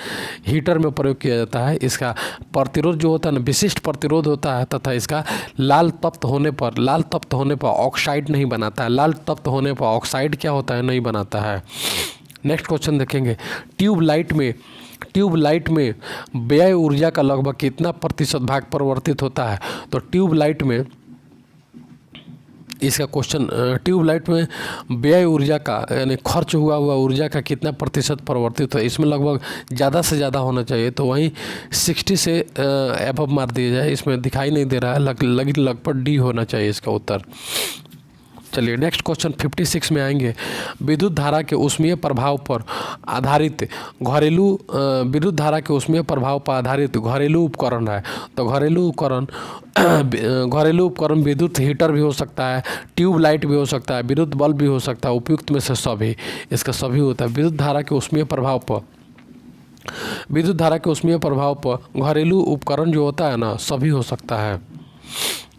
हीटर में प्रयोग किया जाता है, इसका प्रतिरोध जो होता है ना विशिष्ट प्रतिरोध होता है तथा इसका लाल तप्त होने पर ऑक्साइड नहीं बनाता है। लाल तप्त होने पर ऑक्साइड क्या होता है? नहीं बनाता है। नेक्स्ट क्वेश्चन देखेंगे, ट्यूबलाइट में व्यय ऊर्जा का लगभग कितना प्रतिशत भाग परिवर्तित होता है? तो ट्यूबलाइट में इसका क्वेश्चन, ट्यूबलाइट में व्यय ऊर्जा का यानी खर्च हुआ ऊर्जा का कितना प्रतिशत परिवर्तित है? इसमें लगभग ज़्यादा से ज़्यादा होना चाहिए, तो वहीं 60 से एबव मार दिया जाए। इसमें दिखाई नहीं दे रहा है, लगभग डी होना चाहिए इसका उत्तर। चलिए नेक्स्ट क्वेश्चन 56 में आएंगे, विद्युत धारा के ऊष्मीय प्रभाव पर आधारित घरेलू उपकरण है। तो घरेलू उपकरण विद्युत हीटर भी हो सकता है, ट्यूबलाइट भी हो सकता है, विद्युत बल्ब भी हो सकता है, उपयुक्त में से सभी, इसका सभी होता है। विद्युत धारा के ऊष्मीय प्रभाव पर घरेलू उपकरण जो होता है ना सभी हो सकता है।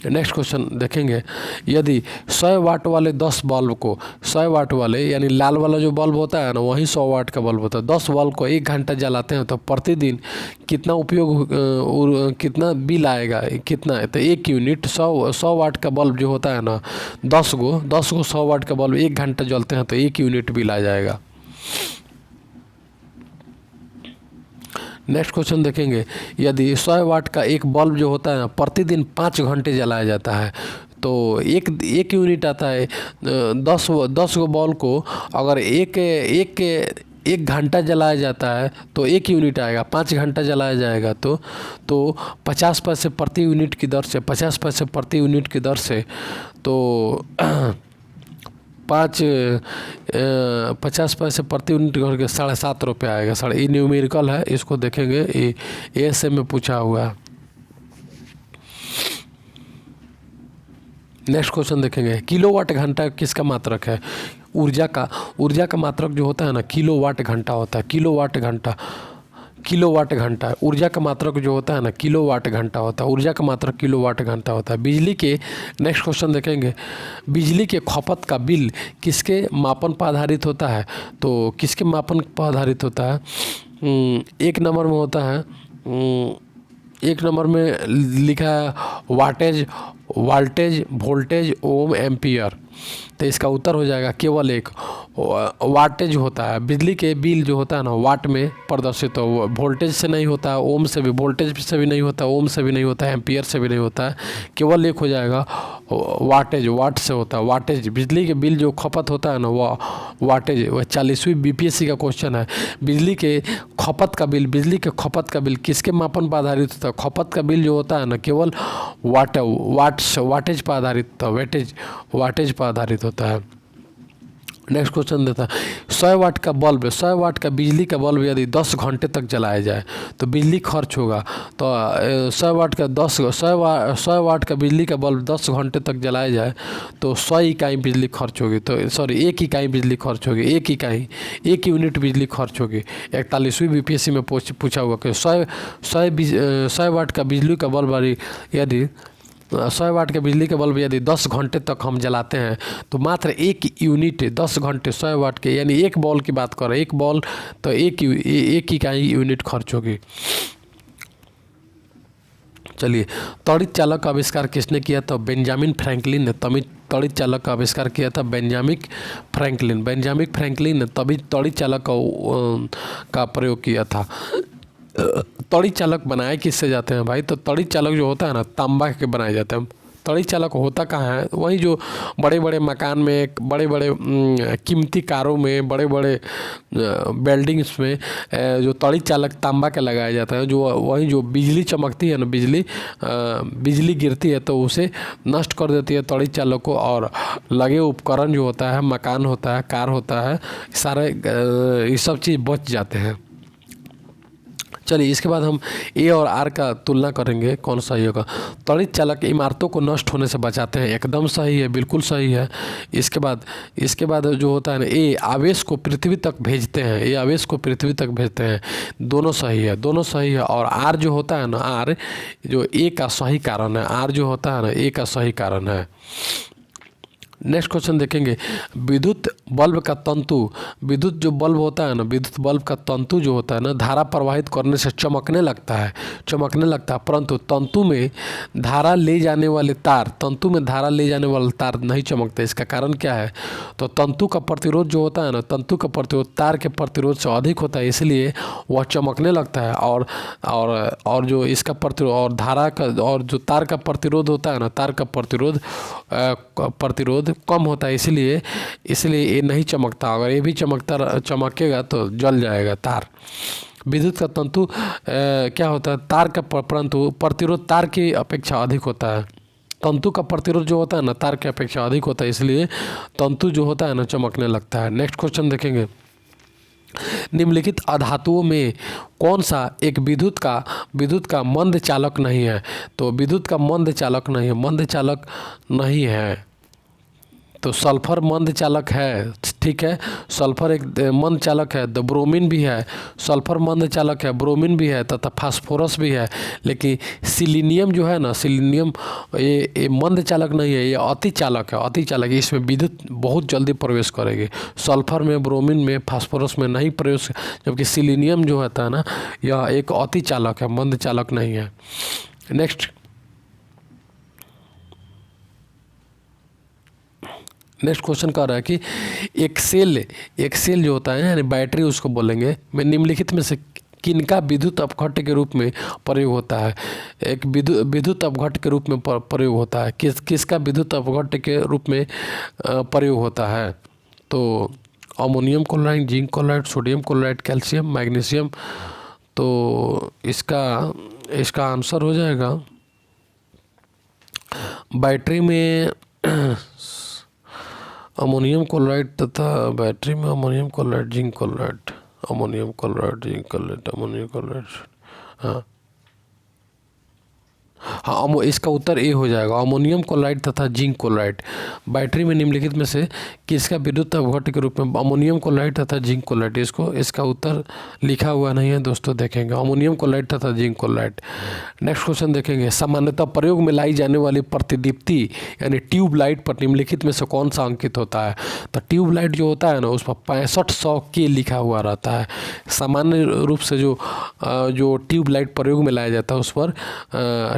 नेक्स्ट क्वेश्चन देखेंगे, यदि 100 वाट वाले 10 बल्ब को 100 वाट वाले यानी लाल वाला जो बल्ब होता है ना वही 100 वाट का बल्ब होता है, 10 बल्ब को 1 घंटा जलाते हैं तो प्रतिदिन कितना कितना बिल आएगा, कितना है? तो 1 यूनिट 100 वाट का बल्ब जो होता है ना 10 को 100 वाट का बल्ब 1 घंटा जलते हैं तो 1 यूनिट बिल आ जाएगा। नेक्स्ट क्वेश्चन देखेंगे, यदि 100 वाट का एक बल्ब जो होता है प्रतिदिन 5 घंटे जलाया जाता है तो एक यूनिट आता है। 10 गो बल्ब को अगर एक घंटा जलाया जाता है तो 1 यूनिट आएगा, 5 घंटा जलाया जाएगा तो 50 पैसे प्रति यूनिट की दर से 50 पैसे प्रति यूनिट की दर से तो 50 पैसे प्रति यूनिट करके 7.5 रुपये आएगा। ये न्यूमेरिकल है, इसको देखेंगे, ये ASM में पूछा हुआ है। नेक्स्ट क्वेश्चन देखेंगे, किलोवाट घंटा किसका मात्रक है? ऊर्जा का मात्रक जो होता है ना किलोवाट घंटा होता है। किलोवाट घंटा ऊर्जा का मात्रक जो होता है ना किलोवाट घंटा होता है। ऊर्जा का मात्रक किलोवाट घंटा होता है। बिजली के नेक्स्ट क्वेश्चन देखेंगे, बिजली के खपत का बिल किसके मापन पर आधारित होता है? तो किसके मापन पर आधारित होता है? 1 नंबर में होता है, 1 नंबर में लिखा है वाटेज, वोल्टेज, ओम, एम्पियर। तो इसका उत्तर हो जाएगा केवल 1 वाटेज होता है। बिजली के बिल जो होता है ना वाट में प्रदर्शित हो, वोल्टेज से नहीं होता है, ओम से भी, वोल्टेज से भी नहीं होता, ओम से भी नहीं होता है, एम्पियर से भी नहीं होता है, केवल एक हो जाएगा वाटेज, वाट से होता है। वाटेज बिजली के बिल जो खपत होता है ना वो वाटेज, वह 40वीं बीपीएससी का क्वेश्चन है। बिजली के खपत का बिल, बिजली के खपत का बिल किसके मापन पर आधारित होता है? खपत का बिल जो होता है ना केवल वाटेज पर आधारित होता है, वाटेज पर आधारित होता है। नेक्स्ट क्वेश्चन देता है 100 वाट का बल्ब, 100 वाट का बिजली का बल्ब यदि 10 घंटे तक जलाया जाए तो बिजली खर्च होगा। तो 100 वाट का बिजली का बल्ब 10 घंटे तक जलाया जाए तो 100 इकाई बिजली खर्च होगी। तो सॉरी 1 इकाई बिजली खर्च होगी, 1 यूनिट बिजली खर्च होगी। 41वीं बीपीएससी में पूछा हुआ कि 100 वाट का बिजली का बल्ब यदि 100 वाट के बिजली के बल्ब यदि 10 घंटे तक हम जलाते हैं तो मात्र 1 यूनिट 10 घंटे 100 वाट के, यानी एक बॉल की बात कर रहे हैं, एक बॉल तो एक इकाई यूनिट खर्च होगी। चलिए, त्वरित चालक का आविष्कार किसने किया था? बेंजामिन फ्रैंकलिन ने त्वरित चालक का आविष्कार किया था। बेंजामिन फ्रैंकलिन ने तभी त्वरित चालक का प्रयोग किया था। त्वरित चालक बनाए किससे जाते हैं भाई? तो त्वरित चालक जो होता है ना तांबा के बनाए जाते हैं। त्वरित चालक होता कहाँ है? वही जो बड़े बड़े मकान में, बड़े बड़े कीमती कारों में, बड़े बड़े बिल्डिंग्स में जो त्वरित चालक तांबा के लगाए जाते हैं, जो वही जो बिजली चमकती है ना, बिजली गिरती है तो उसे नष्ट कर देती है त्वरित चालक को, और लगे उपकरण जो होता है, मकान होता है, कार होता है, सारे ये सब चीज़ बच जाते हैं। चलिए, इसके बाद हम ए और आर का तुलना करेंगे, कौन सही होगा। त्वरित चालक इमारतों को नष्ट होने से बचाते हैं, एकदम सही है, बिल्कुल सही है। इसके बाद जो होता है ना ए आवेश को पृथ्वी तक भेजते हैं, ये आवेश को पृथ्वी तक भेजते हैं, दोनों सही है। और आर जो होता है ना, आर जो ए का सही कारण है, आर जो होता है ना ए का सही कारण है। नेक्स्ट क्वेश्चन देखेंगे, विद्युत बल्ब का तंतु, विद्युत जो बल्ब होता है ना, विद्युत बल्ब का तंतु जो होता है ना धारा प्रवाहित करने से चमकने लगता है, परंतु तंतु में धारा ले जाने वाले तार नहीं चमकते। इसका कारण क्या है? तो तंतु का प्रतिरोध जो होता है ना, तंतु का प्रतिरोध तार के प्रतिरोध से अधिक होता है, इसलिए वह चमकने लगता है। और जो इसका प्रतिरोध और धारा का और जो तार का प्रतिरोध होता है ना, तार का प्रतिरोध कम होता है, इसलिए ये नहीं चमकता। अगर ये भी चमकेगा तो जल जाएगा तार। विद्युत का तंतु क्या होता है? तार का परंतु प्रतिरोध तार की अपेक्षा अधिक होता है। तंतु का प्रतिरोध जो होता है ना तार की अपेक्षा अधिक होता है, इसलिए तंतु जो होता है ना चमकने लगता है। नेक्स्ट क्वेश्चन देखेंगे, निम्नलिखित अधातुओं में कौन सा एक विद्युत का मंद चालक नहीं है? तो विद्युत का मंद चालक नहीं है, तो सल्फर मंद चालक है, ठीक है, सल्फर एक मंद चालक है। तो ब्रोमीन भी है, सल्फर मंद चालक है, ब्रोमीन भी है तथा फास्फोरस भी है। लेकिन सिलीनियम जो है ना, सिलीनियम ये मंद चालक नहीं है, ये अति चालक है। इसमें विद्युत बहुत जल्दी प्रवेश करेगी। सल्फर में, ब्रोमीन में, फास्फोरस में नहीं प्रवेश, जबकि सिलीनियम जो होता है ना यह एक अति चालक है, मंद चालक नहीं है। नेक्स्ट क्वेश्चन कह रहा है कि एक सेल जो होता है यानी बैटरी उसको बोलेंगे, मैं निम्नलिखित में से किनका विद्युत अपघट्ट के रूप में प्रयोग होता है? एक विद्युत अपघट्ट के रूप में प्रयोग होता है, किसका विद्युत अपघट्ट के रूप में प्रयोग होता है? तो ammonium chloride, zinc chloride, sodium chloride, calcium, magnesium. तो इसका आंसर हो जाएगा बैटरी में अमोनियम क्लोराइड तथा बैटरी में ammonium chloride, zinc chloride, ammonium chloride. हाँ, इसका उत्तर ए हो जाएगा, अमोनियम क्लोराइड तथा जिंक क्लोराइड। बैटरी में निम्नलिखित में से किसका विद्युत अपघट्ट के रूप में? अमोनियम क्लोराइड तथा जिंक क्लोराइड। इसका उत्तर लिखा हुआ नहीं है दोस्तों, देखेंगे अमोनियम क्लोराइड तथा जिंक क्लोराइड। नेक्स्ट क्वेश्चन देखेंगे, सामान्यतः प्रयोग में लाई जाने वाली प्रतिदीप्ति यानी ट्यूबलाइट पर निम्नलिखित में से कौन सा अंकित होता है? तो ट्यूबलाइट जो होता है ना उस पर 6500 के लिखा हुआ रहता है। सामान्य रूप से जो ट्यूबलाइट प्रयोग में लाया जाता है उस पर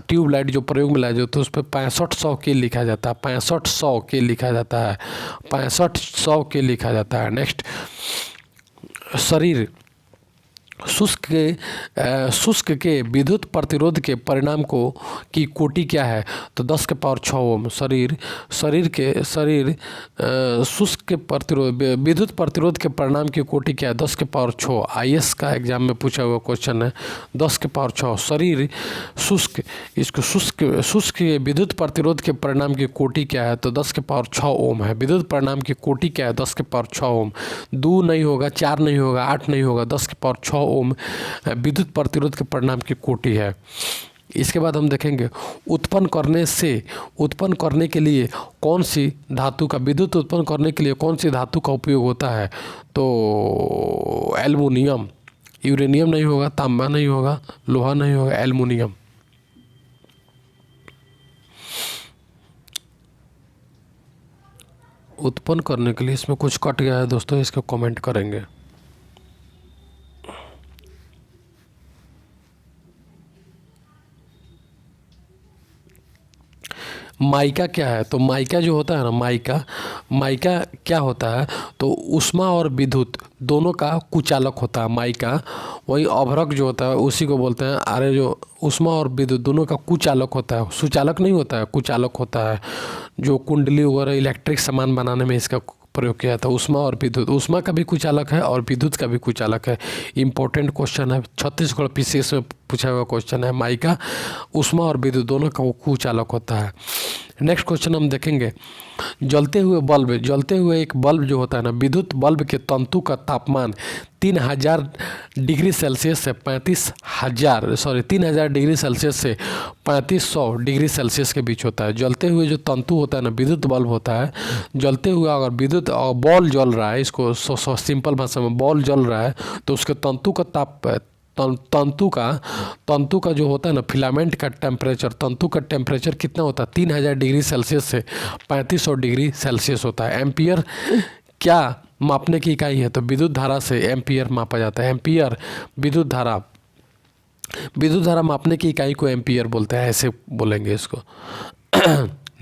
ट्यूबलाइट ट्यूबलाइट जो प्रयोग में लाया जाता है उस पर 6500 के लिखा जाता है, 6500 के लिखा जाता है, 6500 के लिखा जाता है। नेक्स्ट, शरीर शुष्क के विद्युत प्रतिरोध के परिणाम की कोटि क्या है? तो 10 के पावर 6 ओम। शरीर शुष्क के विद्युत प्रतिरोध के परिणाम की कोटि क्या है? 10 के पावर 6। IAS का एग्जाम में पूछा हुआ क्वेश्चन है, 10 के पावर 6। शरीर शुष्क के विद्युत प्रतिरोध के परिणाम की कोटि क्या है? तो 10 के पावर 6 ओम है। विद्युत परिणाम की कोटि क्या है? 10 के पावर 6 ओम। 2 नहीं होगा, 4 नहीं होगा, 8 नहीं होगा, 10 के पावर 6 ओम विद्युत प्रतिरोध के परिणाम की कोटि है। इसके बाद हम देखेंगे उत्पन्न करने के लिए कौन सी धातु का, विद्युत उत्पन्न करने के लिए कौन सी धातु का उपयोग होता है? तो एल्युमिनियम। यूरेनियम नहीं होगा, तांबा नहीं होगा, लोहा नहीं होगा, एल्युमिनियम। उत्पन्न करने के लिए इसमें कुछ कट गया है दोस्तों, इसको कमेंट करेंगे। माइका क्या है? तो माइका जो होता है ना, माइका क्या होता है? तो ऊष्मा और विद्युत दोनों का कुचालक होता है माइका। वही अभ्रक जो होता है उसी को बोलते हैं। अरे जो ऊष्मा और विद्युत दोनों का कुचालक होता है, सुचालक नहीं होता है, कुचालक होता है। जो कुंडली वगैरह इलेक्ट्रिक सामान बनाने में इसका प्रयोग किया था। ऊष्मा और विद्युत, ऊष्मा का भी कुचालक है और विद्युत का भी कुचालक है। इंपॉर्टेंट क्वेश्चन है, छत्तीसगढ़ PCS में पूछा हुआ क्वेश्चन है। माइका ऊष्मा और विद्युत दोनों का कुचालक होता है। नेक्स्ट क्वेश्चन हम देखेंगे, जलते हुए एक बल्ब जो होता है ना, विद्युत बल्ब के तंतु का तापमान 3000 डिग्री सेल्सियस से 3000 डिग्री सेल्सियस से 3500 डिग्री सेल्सियस के बीच होता है। जलते हुए जो तंतु होता है ना, विद्युत बल्ब होता है, जलते हुए अगर विद्युत बॉल जल रहा है, इसको सिंपल भाषा में बॉल जल रहा है, तो उसके तंतु का जो होता है ना, फिलामेंट का टेम्परेचर, तंतु का टेम्परेचर कितना होता है? 3000 डिग्री सेल्सियस से 3500 डिग्री सेल्सियस होता है। एम्पियर क्या मापने की इकाई है? तो विद्युत धारा से एम्पियर मापा जाता है। एम्पियर विद्युत धारा मापने की इकाई को एम्पियर बोलते हैं, ऐसे बोलेंगे इसको।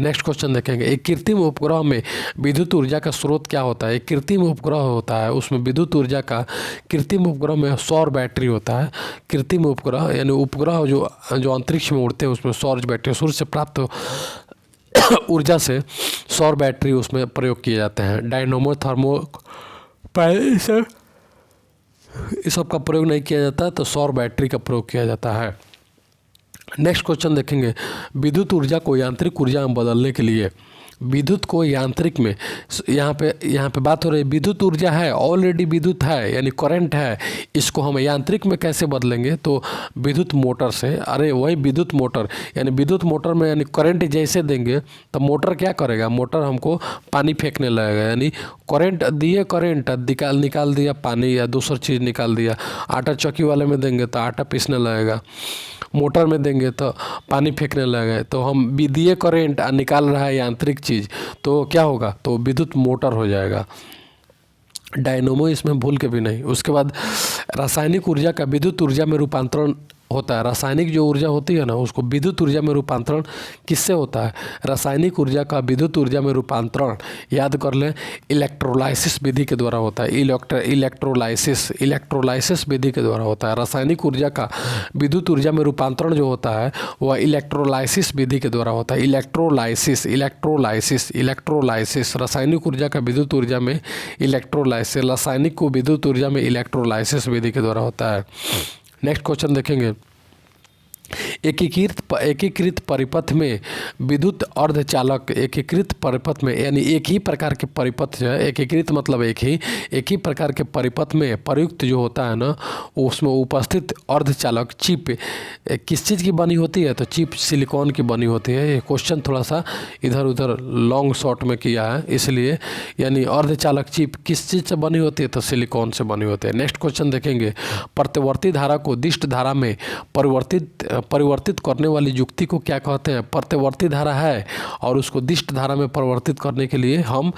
नेक्स्ट क्वेश्चन देखेंगे, एक कृत्रिम उपग्रह में विद्युत ऊर्जा का स्रोत क्या होता है? एक कृत्रिम उपग्रह होता है, उसमें विद्युत ऊर्जा का, कृत्रिम उपग्रह में सौर बैटरी होता है। कृत्रिम उपग्रह यानी उपग्रह जो अंतरिक्ष में उड़ते हैं उसमें सौर बैटरी, सूर्य से प्राप्त ऊर्जा से सौर बैटरी उसमें प्रयोग किए जाते हैं। डायनोमो, थर्मो इस सब का प्रयोग नहीं किया जाता, तो सौर बैटरी का प्रयोग किया जाता है। नेक्स्ट क्वेश्चन देखेंगे, विद्युत ऊर्जा को यांत्रिक ऊर्जा में बदलने के लिए, विद्युत को यांत्रिक में, यहाँ पे बात हो रही है विद्युत ऊर्जा है, ऑलरेडी विद्युत है यानी करंट है, इसको हम यांत्रिक में कैसे बदलेंगे? तो विद्युत मोटर से। अरे वही विद्युत मोटर, यानी विद्युत मोटर में यानी करंट जैसे देंगे तो मोटर क्या करेगा? मोटर हमको पानी फेंकने लगेगा, यानी करंट दिए, करंट निकाल दिया पानी या दूसरी चीज़ निकाल दिया। आटा चक्की वाले में देंगे तो आटा पीसने लगेगा, मोटर में देंगे तो पानी फेंकने लगे। तो हम दिए करंट निकाल रहा है यांत्रिक चीज़, तो क्या होगा? तो विद्युत मोटर हो जाएगा। डायनोमो इसमें भूल के भी नहीं। उसके बाद रासायनिक ऊर्जा का विद्युत ऊर्जा में रूपांतरण होता है। रासायनिक जो ऊर्जा होती है ना, उसको विद्युत ऊर्जा में रूपांतरण किससे होता है? रासायनिक ऊर्जा का विद्युत ऊर्जा में रूपांतरण याद कर लें, इलेक्ट्रोलाइसिस विधि के द्वारा होता है। इलेक्ट्रोलाइसिस विधि के द्वारा होता है। रासायनिक ऊर्जा का विद्युत ऊर्जा में रूपांतरण जो होता है वह इलेक्ट्रोलाइसिस विधि के द्वारा होता है। इलेक्ट्रोलाइसिस रासायनिक ऊर्जा का विद्युत ऊर्जा में इलेक्ट्रोलाइसिस, रासायनिक को विद्युत ऊर्जा में इलेक्ट्रोलाइसिस विधि के द्वारा होता है। नेक्स्ट क्वेश्चन देखेंगे, एकीकृत परिपथ में विद्युत अर्धचालक, एकीकृत परिपथ में यानी एक ही प्रकार के परिपथ है, एकीकृत मतलब एक ही प्रकार के परिपथ में प्रयुक्त जो होता है ना, उसमें उपस्थित अर्धचालक चिप किस चीज़ की बनी होती है? तो चिप सिलिकॉन की बनी होती है। ये क्वेश्चन थोड़ा सा इधर उधर लॉन्ग शॉर्ट में किया है इसलिए, यानी अर्धचालक चिप किस चीज़ से बनी होती है? तो सिलिकॉन से बनी होती है। नेक्स्ट क्वेश्चन देखेंगे, प्रतिवर्ती धारा को दिष्ट धारा में परिवर्तित करने वाली युक्ति को क्या कहते हैं? प्रतिवर्ती धारा है और उसको दिष्ट धारा में परिवर्तित करने के लिए हम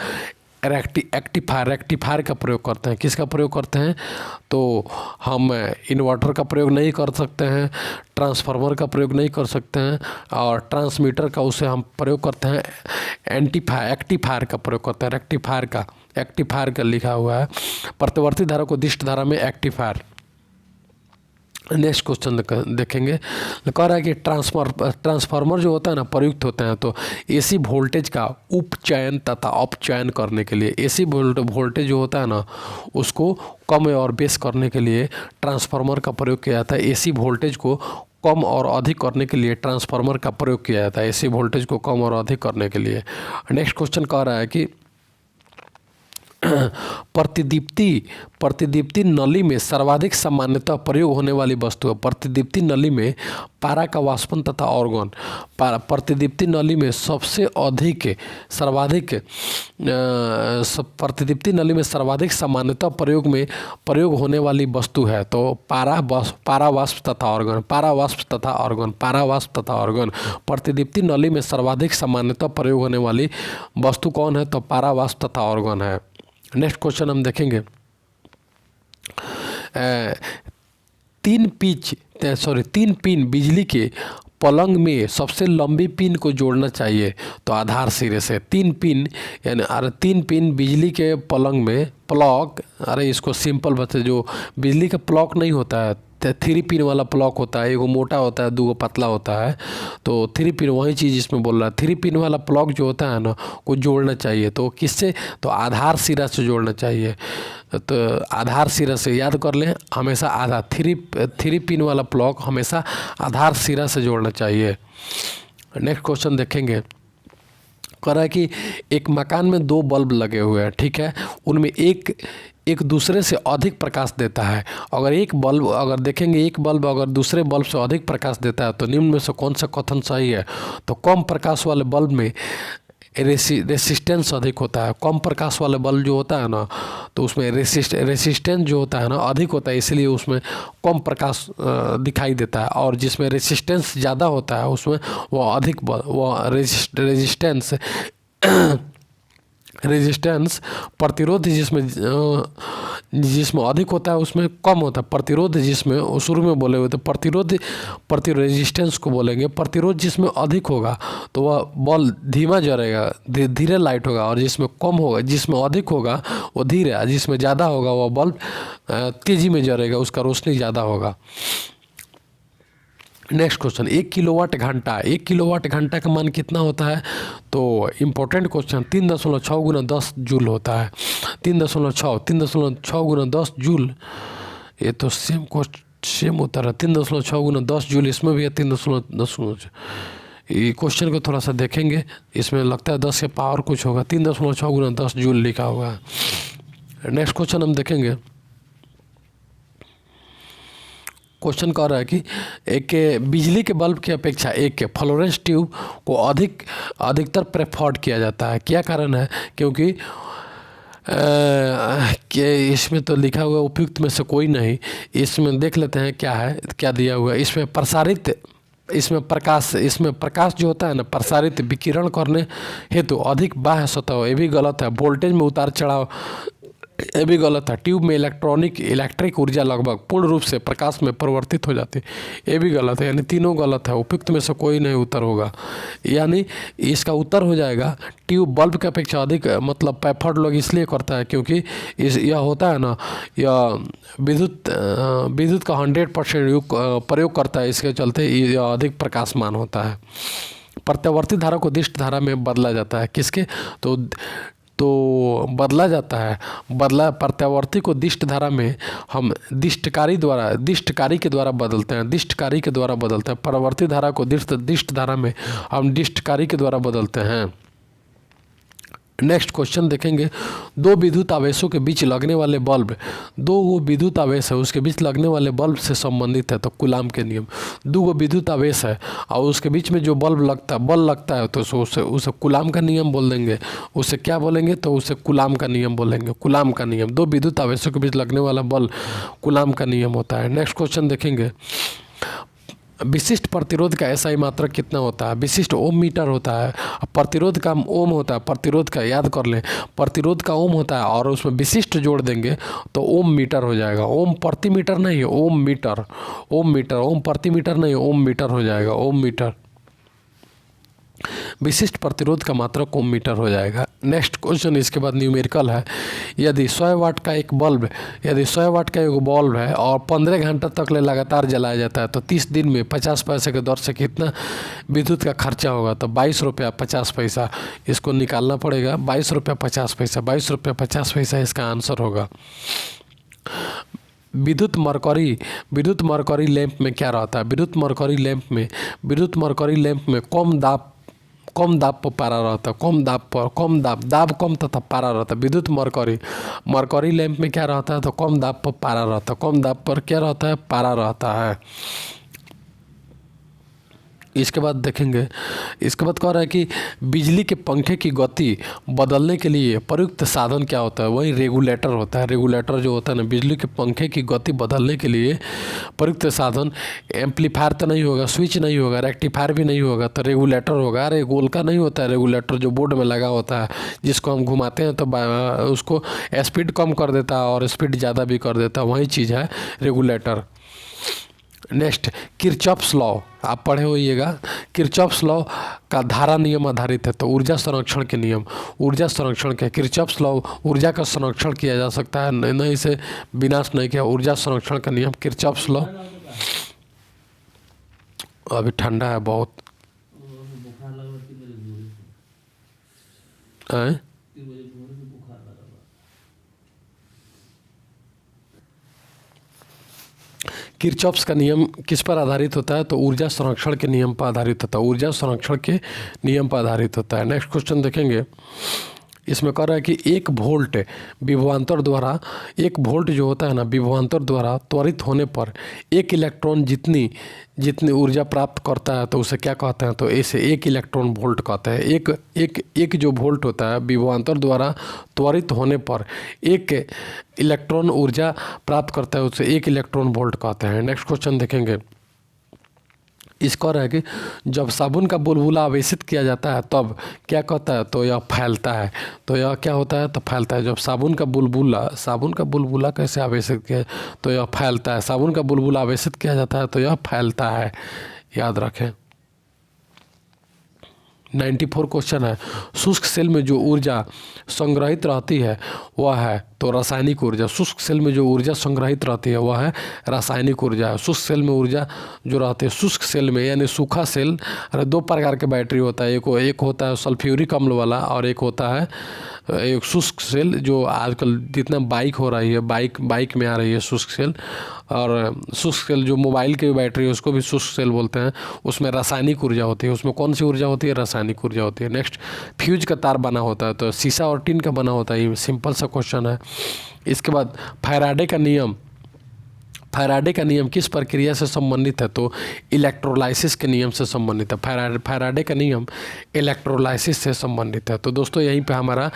रेक्टिफायर का प्रयोग करते हैं। किसका प्रयोग करते हैं? तो हम इन्वर्टर का प्रयोग नहीं कर सकते हैं, ट्रांसफार्मर का प्रयोग नहीं कर सकते हैं, और ट्रांसमीटर का उसे हम प्रयोग करते हैं एक्टिफायर का प्रयोग करते हैं। एक्टिफायर का लिखा हुआ है, प्रतिवर्ती धारा को दिष्ट धारा में एक्टिफायर। नेक्स्ट क्वेश्चन देखेंगे, कह रहा है कि ट्रांसफार्मर जो होता है ना, प्रयुक्त होते हैं तो एसी वोल्टेज का उपचयन तथा अपचयन करने के लिए, एसी वोल्टेज जो होता है ना उसको कम और बेस करने के लिए ट्रांसफार्मर का प्रयोग किया जाता है। एसी वोल्टेज को कम और अधिक करने के लिए ट्रांसफार्मर का प्रयोग किया जाता है, एसी वोल्टेज को कम और अधिक करने के लिए। नेक्स्ट क्वेश्चन कह रहा है कि प्रतिदीप्ति नली में सर्वाधिक सामान्यतः प्रयोग होने वाली वस्तु है। प्रतिदीप्ति नली में पारा का वाष्पन तथा ऑर्गन। प्रतिदीप्ति नली में प्रतिदीप्ति नली में सर्वाधिक सामान्यतः प्रयोग होने वाली वस्तु है तो पारावाष्प तथा ऑर्गन। प्रतिदीप्ति नली में सर्वाधिक सामान्यतः प्रयोग होने वाली वस्तु कौन है? तो पारावाष्प तथा ऑर्गन है। नेक्स्ट क्वेश्चन हम देखेंगे, तीन पिन बिजली के पलंग में सबसे लंबी पिन को जोड़ना चाहिए तो आधार सिरे से। तीन पिन बिजली के पलंग में इसको सिंपल बता, जो बिजली का प्लग नहीं होता है, 3 पिन वाला प्लग होता है, एगो मोटा होता है, 2 पतला होता है, तो 3 पिन वही चीज़ इसमें बोल रहा है। 3 पिन वाला प्लग जो होता है ना को जोड़ना चाहिए तो किससे? तो आधार सिरा से जोड़ना चाहिए। तो आधार सिरा से याद कर लें, हमेशा 3 पिन वाला प्लग हमेशा आधार सिरा से जोड़ना चाहिए। नेक्स्ट क्वेश्चन देखेंगे, कह रहा है कि एक मकान में 2 बल्ब लगे हुए हैं, ठीक है, उनमें एक दूसरे से अधिक प्रकाश देता है। अगर देखेंगे एक बल्ब अगर दूसरे बल्ब से अधिक प्रकाश देता है तो निम्न में से कौन सा कथन सही है? तो कम प्रकाश वाले बल्ब में रेसिस्टेंस अधिक होता है। कम प्रकाश वाले बल्ब जो होता है ना तो उसमें रेसिस्टेंस जो होता है ना अधिक होता है, इसलिए उसमें कम प्रकाश दिखाई देता है। और जिसमें रेसिस्टेंस ज़्यादा होता है उसमें रेजिस्टेंस प्रतिरोध जिसमें अधिक होता है उसमें कम होता है। प्रतिरोध जिसमें शुरू में बोले हुए तो रेजिस्टेंस को बोलेंगे। प्रतिरोध जिसमें अधिक होगा तो वह बल्ब धीमा जलेगा, धीरे लाइट होगा, और जिसमें कम होगा, जिसमें अधिक होगा वो धीरे, जिसमें ज़्यादा होगा वह बल्ब तेज़ी में जलेगा, उसका रोशनी ज़्यादा होगा। नेक्स्ट क्वेश्चन, 1 किलोवाट घंटा का मान कितना होता है? तो इम्पोर्टेंट क्वेश्चन, 3.6 गुना 10 जूल होता है। 3.6 गुना 10 जूल, ये तो सेम उत्तर है। 3.6 गुना 10 जूल, इसमें भी है 3.10। ये क्वेश्चन को थोड़ा सा देखेंगे, इसमें लगता है 10 के पावर कुछ होगा, 3.6 गुना 10 जूल लिखा हुआ है। नेक्स्ट क्वेश्चन हम देखेंगे, क्वेश्चन कह रहा है कि एक बिजली के बल्ब की अपेक्षा एक फ्लोरेंस ट्यूब को अधिकतर प्रेफर्ड किया जाता है। क्या कारण है? क्योंकि इसमें तो लिखा हुआ उपयुक्त में से कोई नहीं। इसमें देख लेते हैं क्या दिया हुआ है। इसमें प्रकाश जो होता है ना, प्रसारित विकिरण करने हेतु अधिक बाह्य सतह हो, ये भी गलत है। वोल्टेज में उतार चढ़ाव, ये भी गलत है। ट्यूब में इलेक्ट्रिक ऊर्जा लगभग पूर्ण रूप से प्रकाश में परिवर्तित हो जाती है, ये भी गलत है। यानी तीनों गलत है, उपयुक्त में से कोई नहीं उत्तर होगा। यानी इसका उत्तर हो जाएगा ट्यूब बल्ब की अपेक्षा अधिक, मतलब प्रेफर्ड लोग इसलिए करता है क्योंकि यह होता है ना, यह विद्युत का 100% प्रयोग करता है, इसके चलते यह अधिक प्रकाशमान होता है। प्रत्यावर्ती धारा को दिष्ट धारा में बदला जाता है। किसके? तो बदला जाता है, प्रत्यावर्ती को दिष्ट धारा में हम दिष्टकारी के द्वारा बदलते हैं। परावर्ती धारा को दिष्ट धारा में हम दिष्टकारी के द्वारा बदलते हैं। नेक्स्ट क्वेश्चन देखेंगे, 2 विद्युत आवेशों के बीच लगने वाले बल्ब, 2 विद्युत आवेश है उसके बीच लगने वाले बल्ब से संबंधित है तो कूलाम के नियम। 2 विद्युत आवेश है और उसके बीच में जो बल्ब लगता है तो उसे कूलाम का नियम बोल देंगे। उसे क्या बोलेंगे? तो उसे कूलाम का नियम बोलेंगे। कूलाम का नियम, 2 विद्युत आवेशों के बीच लगने वाला बल्ब कूलाम का नियम होता है। नेक्स्ट क्वेश्चन देखेंगे, विशिष्ट प्रतिरोध का SI मात्रक कितना होता है? विशिष्ट ओम मीटर होता है। प्रतिरोध का ओम होता है, प्रतिरोध का याद कर लें, प्रतिरोध का ओम होता है और उसमें विशिष्ट जोड़ देंगे तो ओम मीटर हो जाएगा। ओम प्रति मीटर नहीं, ओम मीटर, ओम मीटर, ओम प्रति मीटर नहीं, ओम मीटर हो जाएगा, ओम मीटर। विशिष्ट प्रतिरोध का मात्रक ओम मीटर हो जाएगा। नेक्स्ट क्वेश्चन इसके बाद न्यूमेरिकल है। यदि 100 वाट का एक बल्ब, यदि 100 वाट का एक बल्ब है और 15 घंटा तक ले लगातार जलाया जाता है तो 30 दिन में 50 पैसे के दर से कितना विद्युत का खर्चा होगा? तो 22 रुपया 50 पैसा इसको निकालना पड़ेगा। 22 रुपया 50 पैसा, 22 रुपया 50 पैसा इसका आंसर होगा। विद्युत मरकरी लैंप में क्या रहता है? विद्युत मरकरी लैंप में कम दाब पर पारा रहता है, दाब कम तथा पारा रहता है। विद्युत मरकरी लैंप में क्या रहता है? तो कम दाब पर पारा रहता है, कम दाब पर क्या रहता है? पारा रहता है। इसके बाद देखेंगे, इसके बाद कह रहा है कि बिजली के पंखे की गति बदलने के लिए प्रयुक्त साधन क्या होता है? वही रेगुलेटर होता है। रेगुलेटर जो होता है ना, बिजली के पंखे की गति बदलने के लिए प्रयुक्त साधन। एम्पलीफायर तो नहीं होगा, स्विच नहीं होगा, रेक्टिफायर भी नहीं होगा, तो रेगुलेटर होगा। अरे गोल का नहीं होता है रेगुलेटर, जो बोर्ड में लगा होता है, जिसको हम घुमाते हैं तो उसको स्पीड कम कर देता है और स्पीड ज़्यादा भी कर देता है, वही चीज़ है रेगुलेटर। नेक्स्ट, किरचॉफ्स लॉ आप पढ़े होइएगा। किरचॉफ्स लॉ का धारा नियम आधारित है, तो ऊर्जा संरक्षण के नियम, ऊर्जा संरक्षण के किरचॉफ्स लॉ, ऊर्जा का संरक्षण किया जा सकता है, नहीं इसे विनाश नहीं किया। ऊर्जा संरक्षण का नियम किरचॉफ्स लॉ। अभी ठंडा है बहुत है। किरचॉफ्स का नियम किस पर आधारित होता है? तो ऊर्जा संरक्षण के नियम पर आधारित होता है, ऊर्जा संरक्षण के नियम पर आधारित होता है। नेक्स्ट क्वेश्चन देखेंगे, इसमें कह रहा है कि 1 वोल्ट विभवांतर द्वारा, 1 वोल्ट जो होता है ना, विभवांतर द्वारा त्वरित होने पर 1 इलेक्ट्रॉन जितनी ऊर्जा प्राप्त करता है तो उसे क्या कहते हैं? तो इसे 1 इलेक्ट्रॉन वोल्ट कहते हैं। एक जो वोल्ट होता है विभवांतर द्वारा त्वरित होने पर 1 इलेक्ट्रॉन ऊर्जा प्राप्त करता है, उसे 1 इलेक्ट्रॉन वोल्ट कहते हैं। नेक्स्ट क्वेश्चन देखेंगे, इसका है कि जब साबुन का बुलबुला आवेशित किया जाता है तब क्या कहता है? तो यह फैलता है। तो यह क्या होता है? तो फैलता है। जब साबुन का बुलबुला कैसे आवेशित किया? तो यह फैलता है। साबुन का बुलबुला आवेशित किया जाता है तो यह फैलता है, याद रखें। 94 क्वेश्चन है, शुष्क सेल में जो ऊर्जा संग्रहित रहती है वह है? तो रासायनिक ऊर्जा। शुष्क सेल में जो ऊर्जा संग्रहित रहती है वह है रासायनिक ऊर्जा। शुष्क सेल में ऊर्जा जो रहती है, शुष्क सेल में यानी सूखा सेल, अरे 2 प्रकार के बैटरी होता है, एक होता है सल्फ्यूरिक अम्ल वाला और एक होता है एक शुष्क सेल, जो आजकल जितना बाइक हो रही है, बाइक में आ रही है शुष्क सेल। और शुष्क सेल जो मोबाइल की बैटरी है उसको भी शुष्क सेल बोलते हैं। उसमें रासायनिक ऊर्जा होती है। उसमें कौन सी ऊर्जा होती है? रासायनिक ऊर्जा होती है। नेक्स्ट, फ्यूज का तार बना होता है, तो शीशा और टिन का बना होता है। ये सिंपल सा क्वेश्चन है। इसके बाद फैराडे का नियम किस प्रक्रिया से संबंधित है? तो इलेक्ट्रोलाइसिस के नियम से संबंधित है। फैराडे का नियम इलेक्ट्रोलाइसिस से संबंधित है। तो दोस्तों यहीं पे हमारा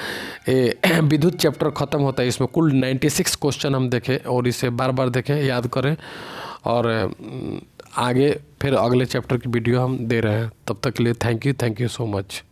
विद्युत चैप्टर ख़त्म होता है। इसमें कुल 96 क्वेश्चन हम देखें और इसे बार बार देखें, याद करें, और आगे फिर अगले चैप्टर की वीडियो हम दे रहे हैं। तब तक के लिए थैंक यू सो मच।